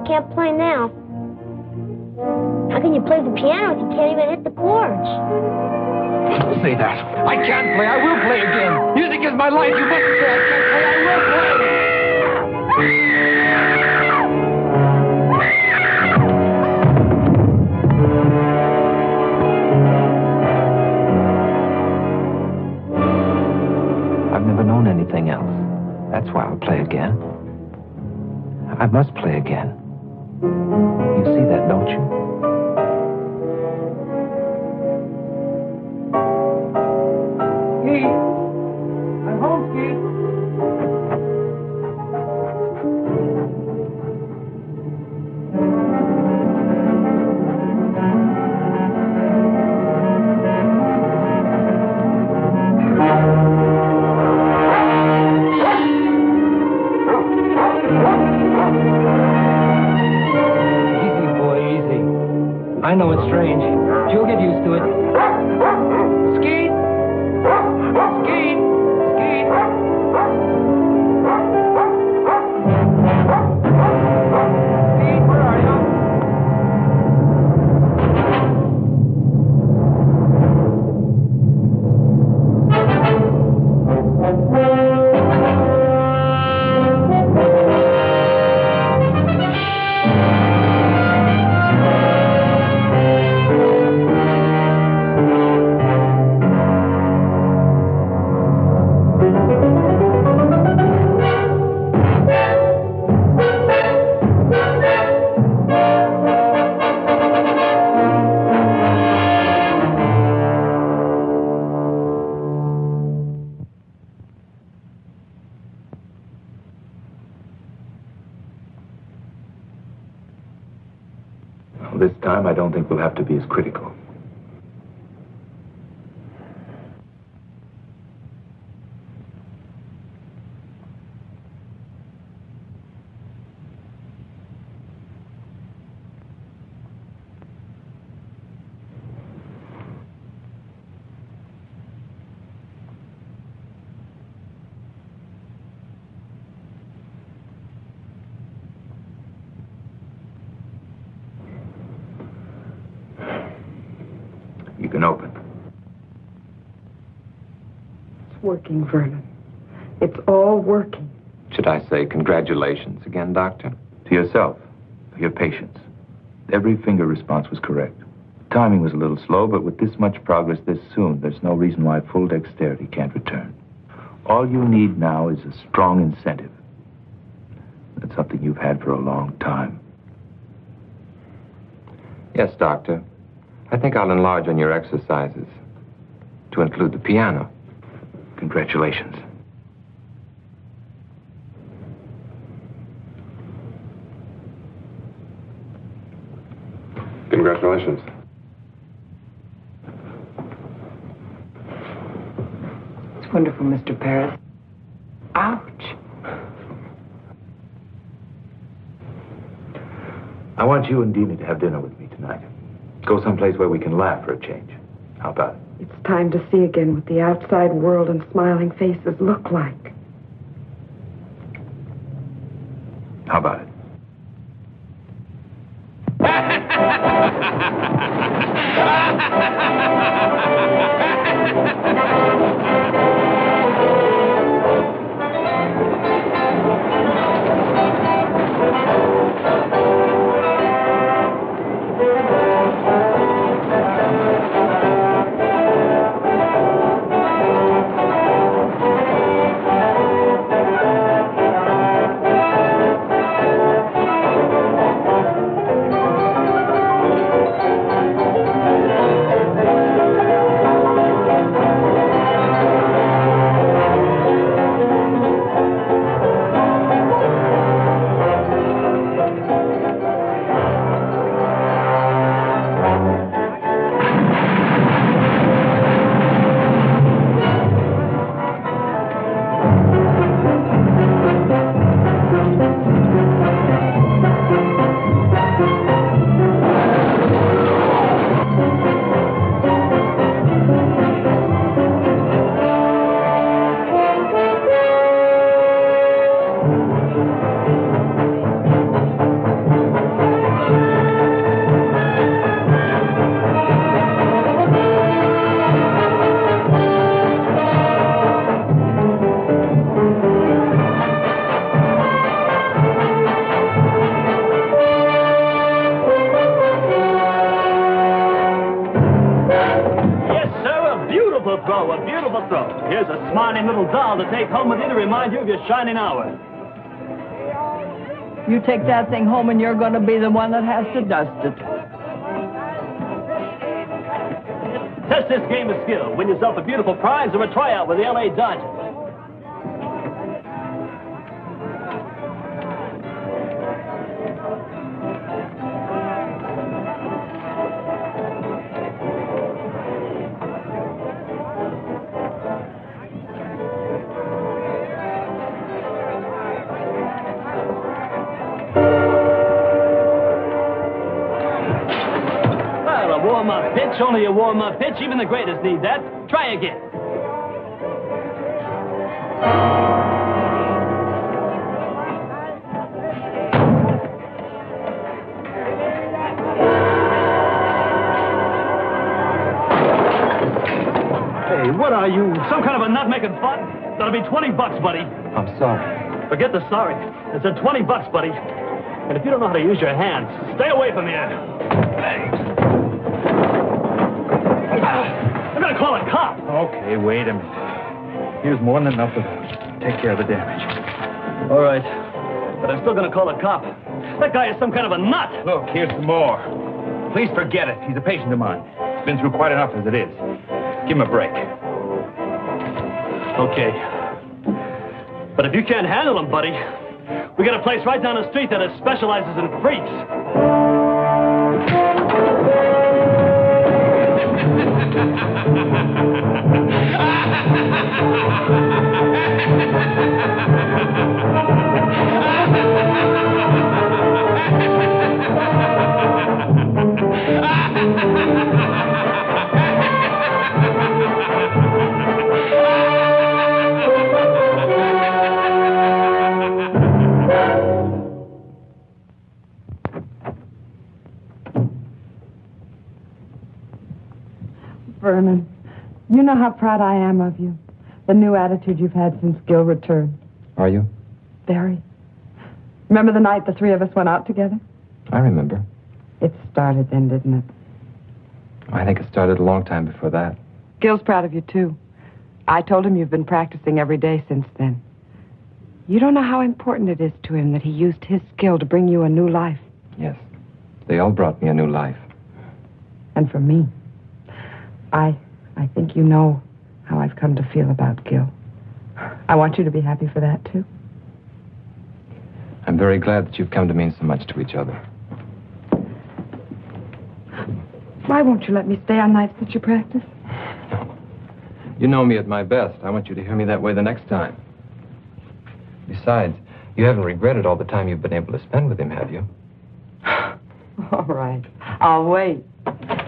Can't play now. How can you play the piano if you can't even hit the chords? Don't say that. I can't play. I will play again. Music is my life. You mustn't say I can't play. I will play. I've never known anything else. That's why I'll play again. I must play again. You see that, don't you? Keith! I'm home, Keith! I know it's strange. You'll get used to it. Skeet! Skeet! Skeet! Skeet, where are you? This time, I don't think we'll have to be as critical. You can open. working, Vernon. It's all working. Should I say congratulations again, Doctor? To yourself, for your patience. Every finger response was correct. Timing was a little slow, but with this much progress this soon, there's no reason why full dexterity can't return. All you need now is a strong incentive. That's something you've had for a long time. Yes, Doctor. I think I'll enlarge on your exercises to include the piano. Congratulations. Congratulations. It's wonderful, Mr. Paris. Ouch. I want you and Dina to have dinner with me tonight. Go someplace where we can laugh for a change. How about it? It's time to see again what the outside world and smiling faces look like. How about it? Here's a smiling little doll to take home with you to remind you of your shining hour. You take that thing home and you're going to be the one that has to dust it. Test this game of skill. Win yourself a beautiful prize or a tryout with the L.A. Dodgers. Warm-up pitch, only a warm-up pitch. Even the greatest need that. Try again. Hey, what are you? Some kind of a nut making fun? That'll be $20, buddy. I'm sorry. Forget the sorry. It's a $20, buddy. And if you don't know how to use your hands, stay away from here. Hey. I'm gonna call a cop. Okay, wait a minute. Here's more than enough of that. Take care of the damage. All right. But I'm still gonna call a cop. That guy is some kind of a nut. Look, here's some more. Please forget it. He's a patient of mine. He's been through quite enough as it is. Give him a break. Okay. But if you can't handle him, buddy, we got a place right down the street that specializes in freaks. Vernon, you know how proud I am of you. the new attitude you've had since Gil returned. Are you? Very. Remember the night the three of us went out together? I remember. It started then, didn't it? I think it started a long time before that. Gil's proud of you, too. I told him you've been practicing every day since then. You don't know how important it is to him that he used his skill to bring you a new life. Yes. They all brought me a new life. And for me, I think you know how I've come to feel about Gil. I want you to be happy for that, too. I'm very glad that you've come to mean so much to each other. Why won't you let me stay on nights that you practice? You know me at my best. I want you to hear me that way the next time. Besides, you haven't regretted all the time you've been able to spend with him, have you? All right. I'll wait.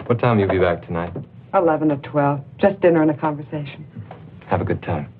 What time will you be back tonight? 11 or 12. Just dinner and a conversation. Have a good time.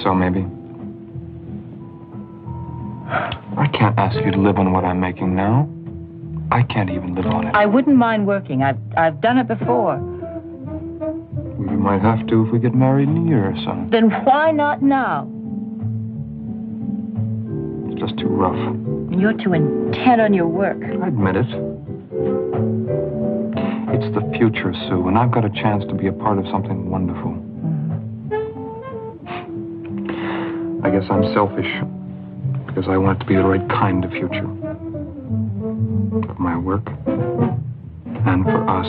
So maybe. I can't ask you to live on what I'm making now. I can't even live on it. I wouldn't mind working. I've done it before. We might have to if we get married in a year or so. Then why not now? It's just too rough. You're too intent on your work. I admit it. It's the future, Sue, and I've got a chance to be a part of something wonderful. I guess I'm selfish, because I want it to be the right kind of future. For my work, and for us.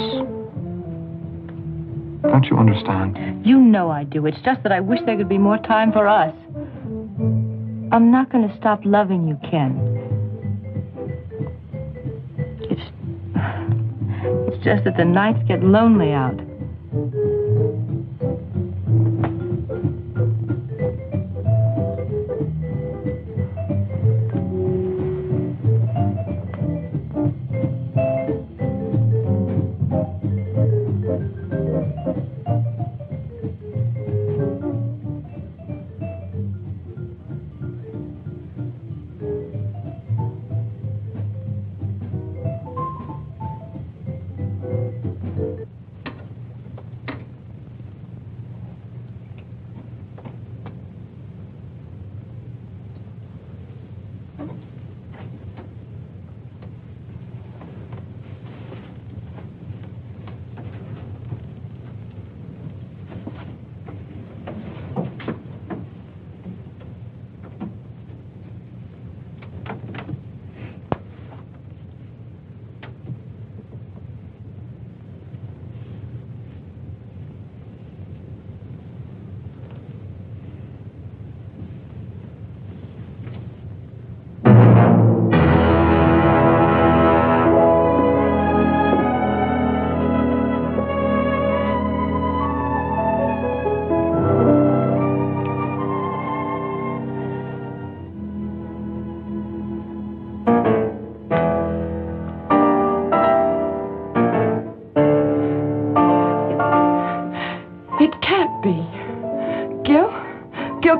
Don't you understand? You know I do. It's just that I wish there could be more time for us. I'm not going to stop loving you, Ken. It's just that the nights get lonely out.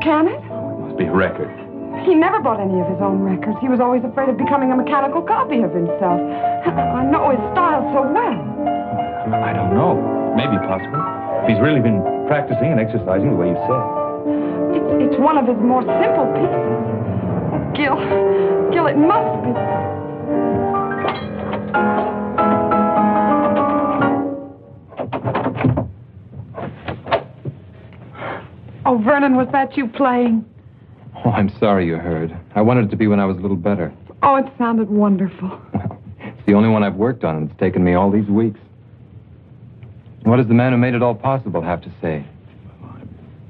Can it? Oh, it must be a record. He never bought any of his own records. He was always afraid of becoming a mechanical copy of himself. I know his style so well. I don't know. Maybe possible. If he's really been practicing and exercising the way you said. It's one of his more simple pieces. Oh, Gil, it must be. Oh, Vernon, was that you playing? Oh, I'm sorry you heard. I wanted it to be when I was a little better. Oh, it sounded wonderful. Well, it's the only one I've worked on, and it's taken me all these weeks. What does the man who made it all possible have to say?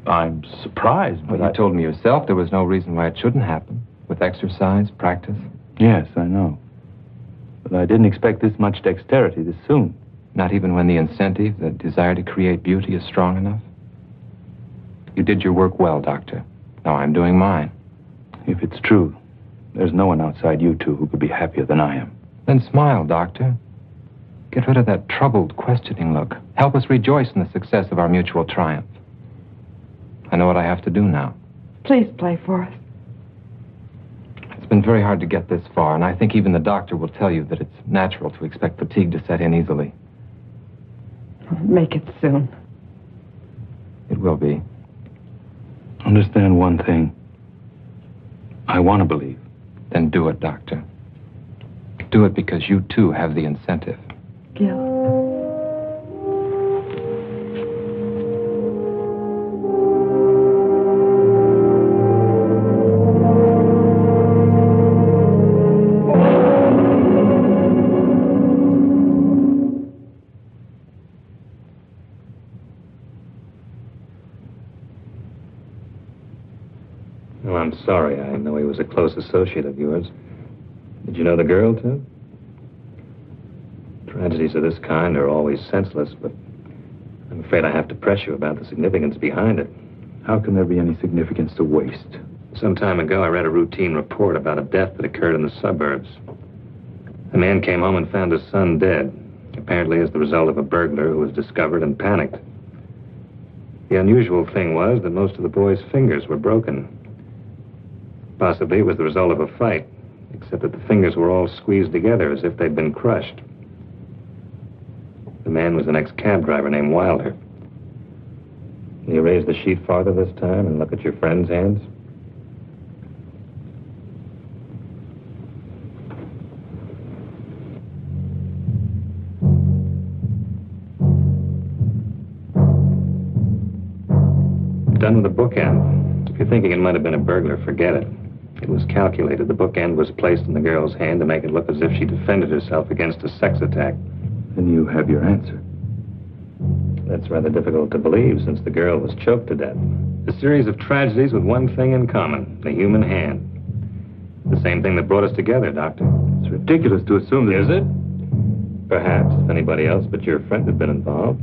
I'm surprised, but Well, you told me yourself there was no reason why it shouldn't happen. With exercise, practice. Yes, I know. But I didn't expect this much dexterity this soon. Not even when the incentive, the desire to create beauty, is strong enough? You did your work well, Doctor. Now I'm doing mine. If it's true, there's no one outside you two who could be happier than I am. Then smile, Doctor. Get rid of that troubled, questioning look. Help us rejoice in the success of our mutual triumph. I know what I have to do now. Please play for us. It's been very hard to get this far, and I think even the doctor will tell you that it's natural to expect fatigue to set in easily. Make it soon. It will be. Understand one thing. I want to believe. Then do it, Doctor. Do it because you, too, have the incentive. Gil. Oh, I'm sorry. I know he was a close associate of yours. Did you know the girl, too? Tragedies of this kind are always senseless, but I'm afraid I have to press you about the significance behind it. How can there be any significance to waste? Some time ago, I read a routine report about a death that occurred in the suburbs. A man came home and found his son dead, apparently as the result of a burglar who was discovered and panicked. The unusual thing was that most of the boy's fingers were broken. Possibly it was the result of a fight, except that the fingers were all squeezed together as if they'd been crushed. The man was an ex-cab driver named Wilder. Can you raise the sheet farther this time and look at your friend's hands? Done with the bookend. If you're thinking it might have been a burglar, forget it. It was calculated. The bookend was placed in the girl's hand to make it look as if she defended herself against a sex attack. Then you have your answer. That's rather difficult to believe, since the girl was choked to death. A series of tragedies with one thing in common, the human hand. The same thing that brought us together, Doctor. It's ridiculous to assume that... Is it? Perhaps, if anybody else but your friend had been involved.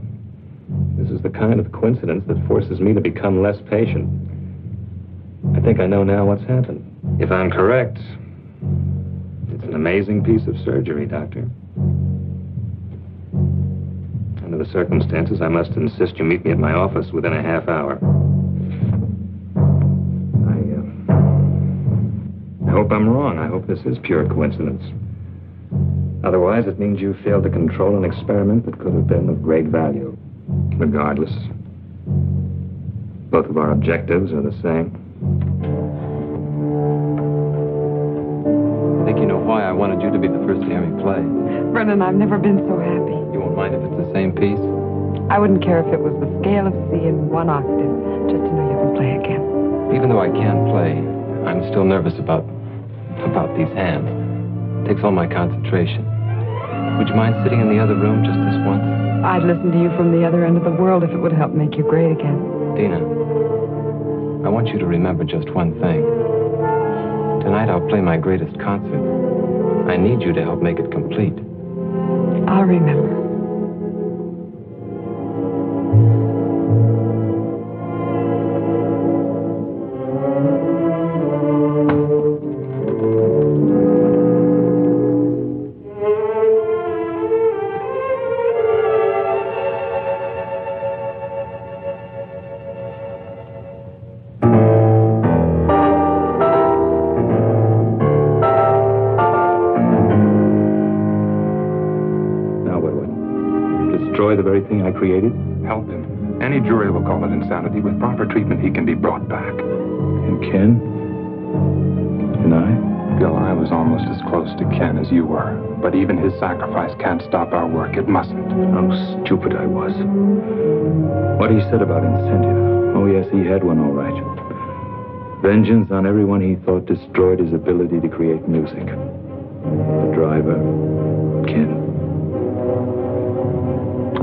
This is the kind of coincidence that forces me to become less patient. I think I know now what's happened. If I'm correct, it's an amazing piece of surgery, Doctor. Under the circumstances, I must insist you meet me at my office within a half hour. I hope I'm wrong. I hope this is pure coincidence. Otherwise, it means you failed to control an experiment that could have been of great value. Regardless, both of our objectives are the same. I think you know why I wanted you to be the first to hear me play. Brennan, I've never been so happy. You won't mind if it's the same piece? I wouldn't care if it was the scale of C in one octave, just to know you can play again. Even though I can play, I'm still nervous about these hands. It takes all my concentration. Would you mind sitting in the other room just this once? I'd listen to you from the other end of the world if it would help make you great again. Dina, I want you to remember just one thing. Tonight I'll play my greatest concert. I need you to help make it complete. I'll remember. The very thing I created? Help him. Any jury will call it insanity. With proper treatment, he can be brought back. And Ken? And I? Gil, I was almost as close to Ken as you were. But even his sacrifice can't stop our work. It mustn't. How stupid I was. What he said about incentive. Oh, yes, he had one, all right. Vengeance on everyone he thought destroyed his ability to create music. The driver, Ken.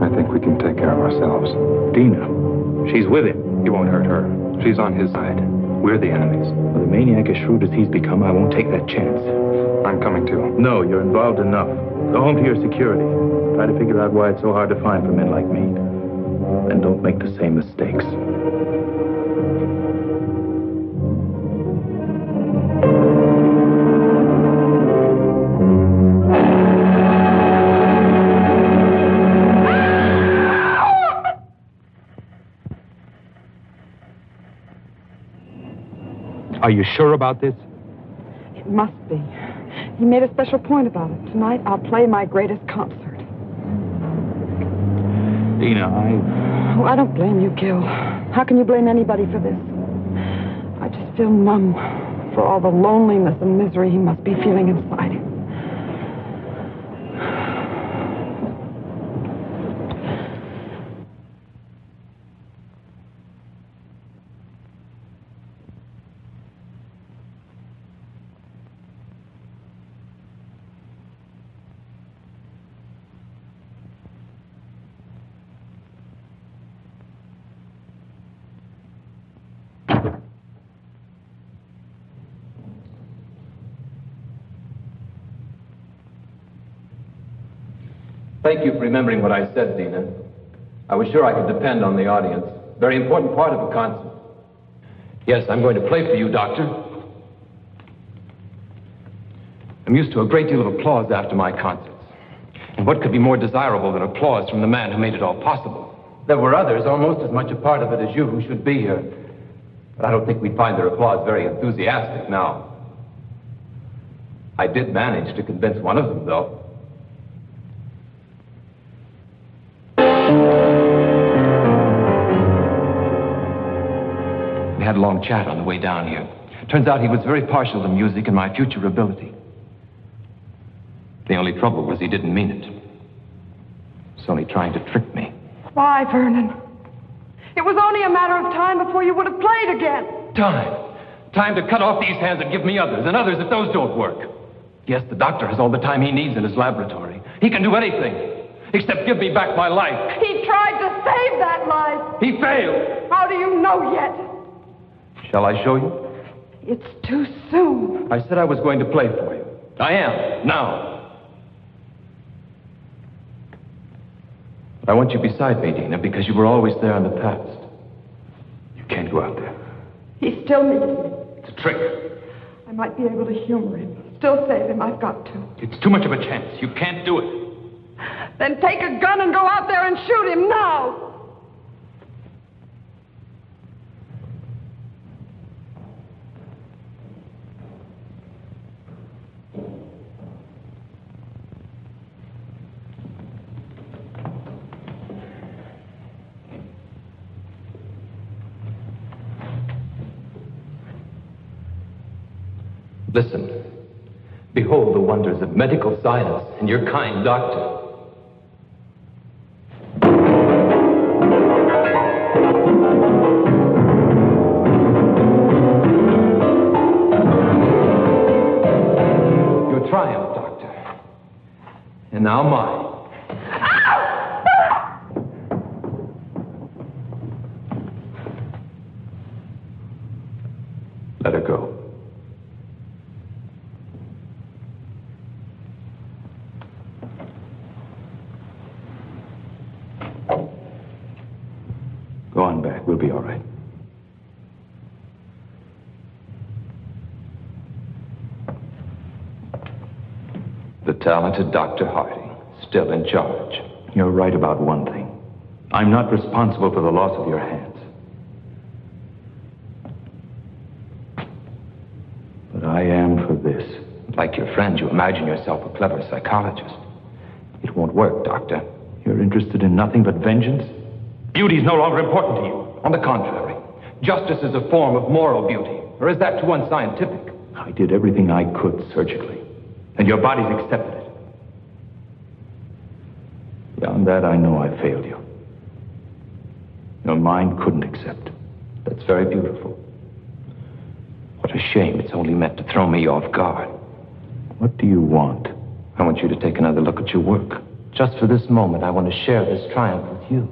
I think we can take care of ourselves. Dina. She's with him. He won't hurt her. She's on his side. We're the enemies. With a maniac as shrewd as he's become, I won't take that chance. I'm coming too. No, you're involved enough. Go home to your security. Try to figure out why it's so hard to find for men like me. And don't make the same mistakes. Are you sure about this? It must be. He made a special point about it. Tonight, I'll play my greatest concert. Dina, Oh, I don't blame you, Gil. How can you blame anybody for this? I just feel numb for all the loneliness and misery he must be feeling inside him. Thank you for remembering what I said, Dina. I was sure I could depend on the audience. Very important part of a concert. Yes, I'm going to play for you, Doctor. I'm used to a great deal of applause after my concerts. And what could be more desirable than applause from the man who made it all possible? There were others, almost as much a part of it as you, who should be here. But I don't think we'd find their applause very enthusiastic now. I did manage to convince one of them, though. We had a long chat on the way down here. Turns out he was very partial to music and my future ability. The only trouble was he didn't mean it. He was only trying to trick me. Why, Vernon? It was only a matter of time before you would have played again. Time. Time to cut off these hands and give me others, and others if those don't work. Yes, the doctor has all the time he needs in his laboratory. He can do anything, except give me back my life. He tried to save that life. He failed. How do you know yet? Shall I show you? It's too soon. I said I was going to play for you. I am, now. But I want you beside me, Dina, because you were always there in the past. You can't go out there. He still needs me. It's a trick. I might be able to humor him. Still save him. I've got to. It's too much of a chance. You can't do it. Then take a gun and go out there and shoot him now. Listen. Behold the wonders of medical science and your kind doctor. Your triumph, Doctor. And now mine. Let her go. Go on back. We'll be all right. The talented Dr. Harding, still in charge. You're right about one thing. I'm not responsible for the loss of your hands. But I am for this. Like your friend, you imagine yourself a clever psychologist. It won't work, Doctor. You're interested in nothing but vengeance? Beauty is no longer important to you. On the contrary, justice is a form of moral beauty. Or is that too unscientific? I did everything I could surgically, and your body's accepted it. Beyond that, I know I failed you. Your mind couldn't accept. That's very beautiful. What a shame it's only meant to throw me off guard. What do you want? I want you to take another look at your work. Just for this moment, I want to share this triumph with you.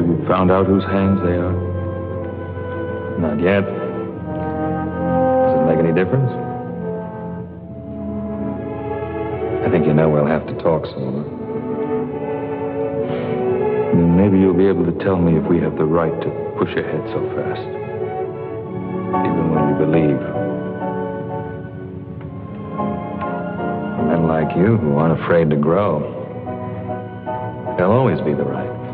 Have you found out whose hands they are? Not yet. Does it make any difference? I think you know we'll have to talk some more. Then maybe you'll be able to tell me if we have the right to push ahead so fast. Even when we believe. Men like you who aren't afraid to grow, they'll always be the right.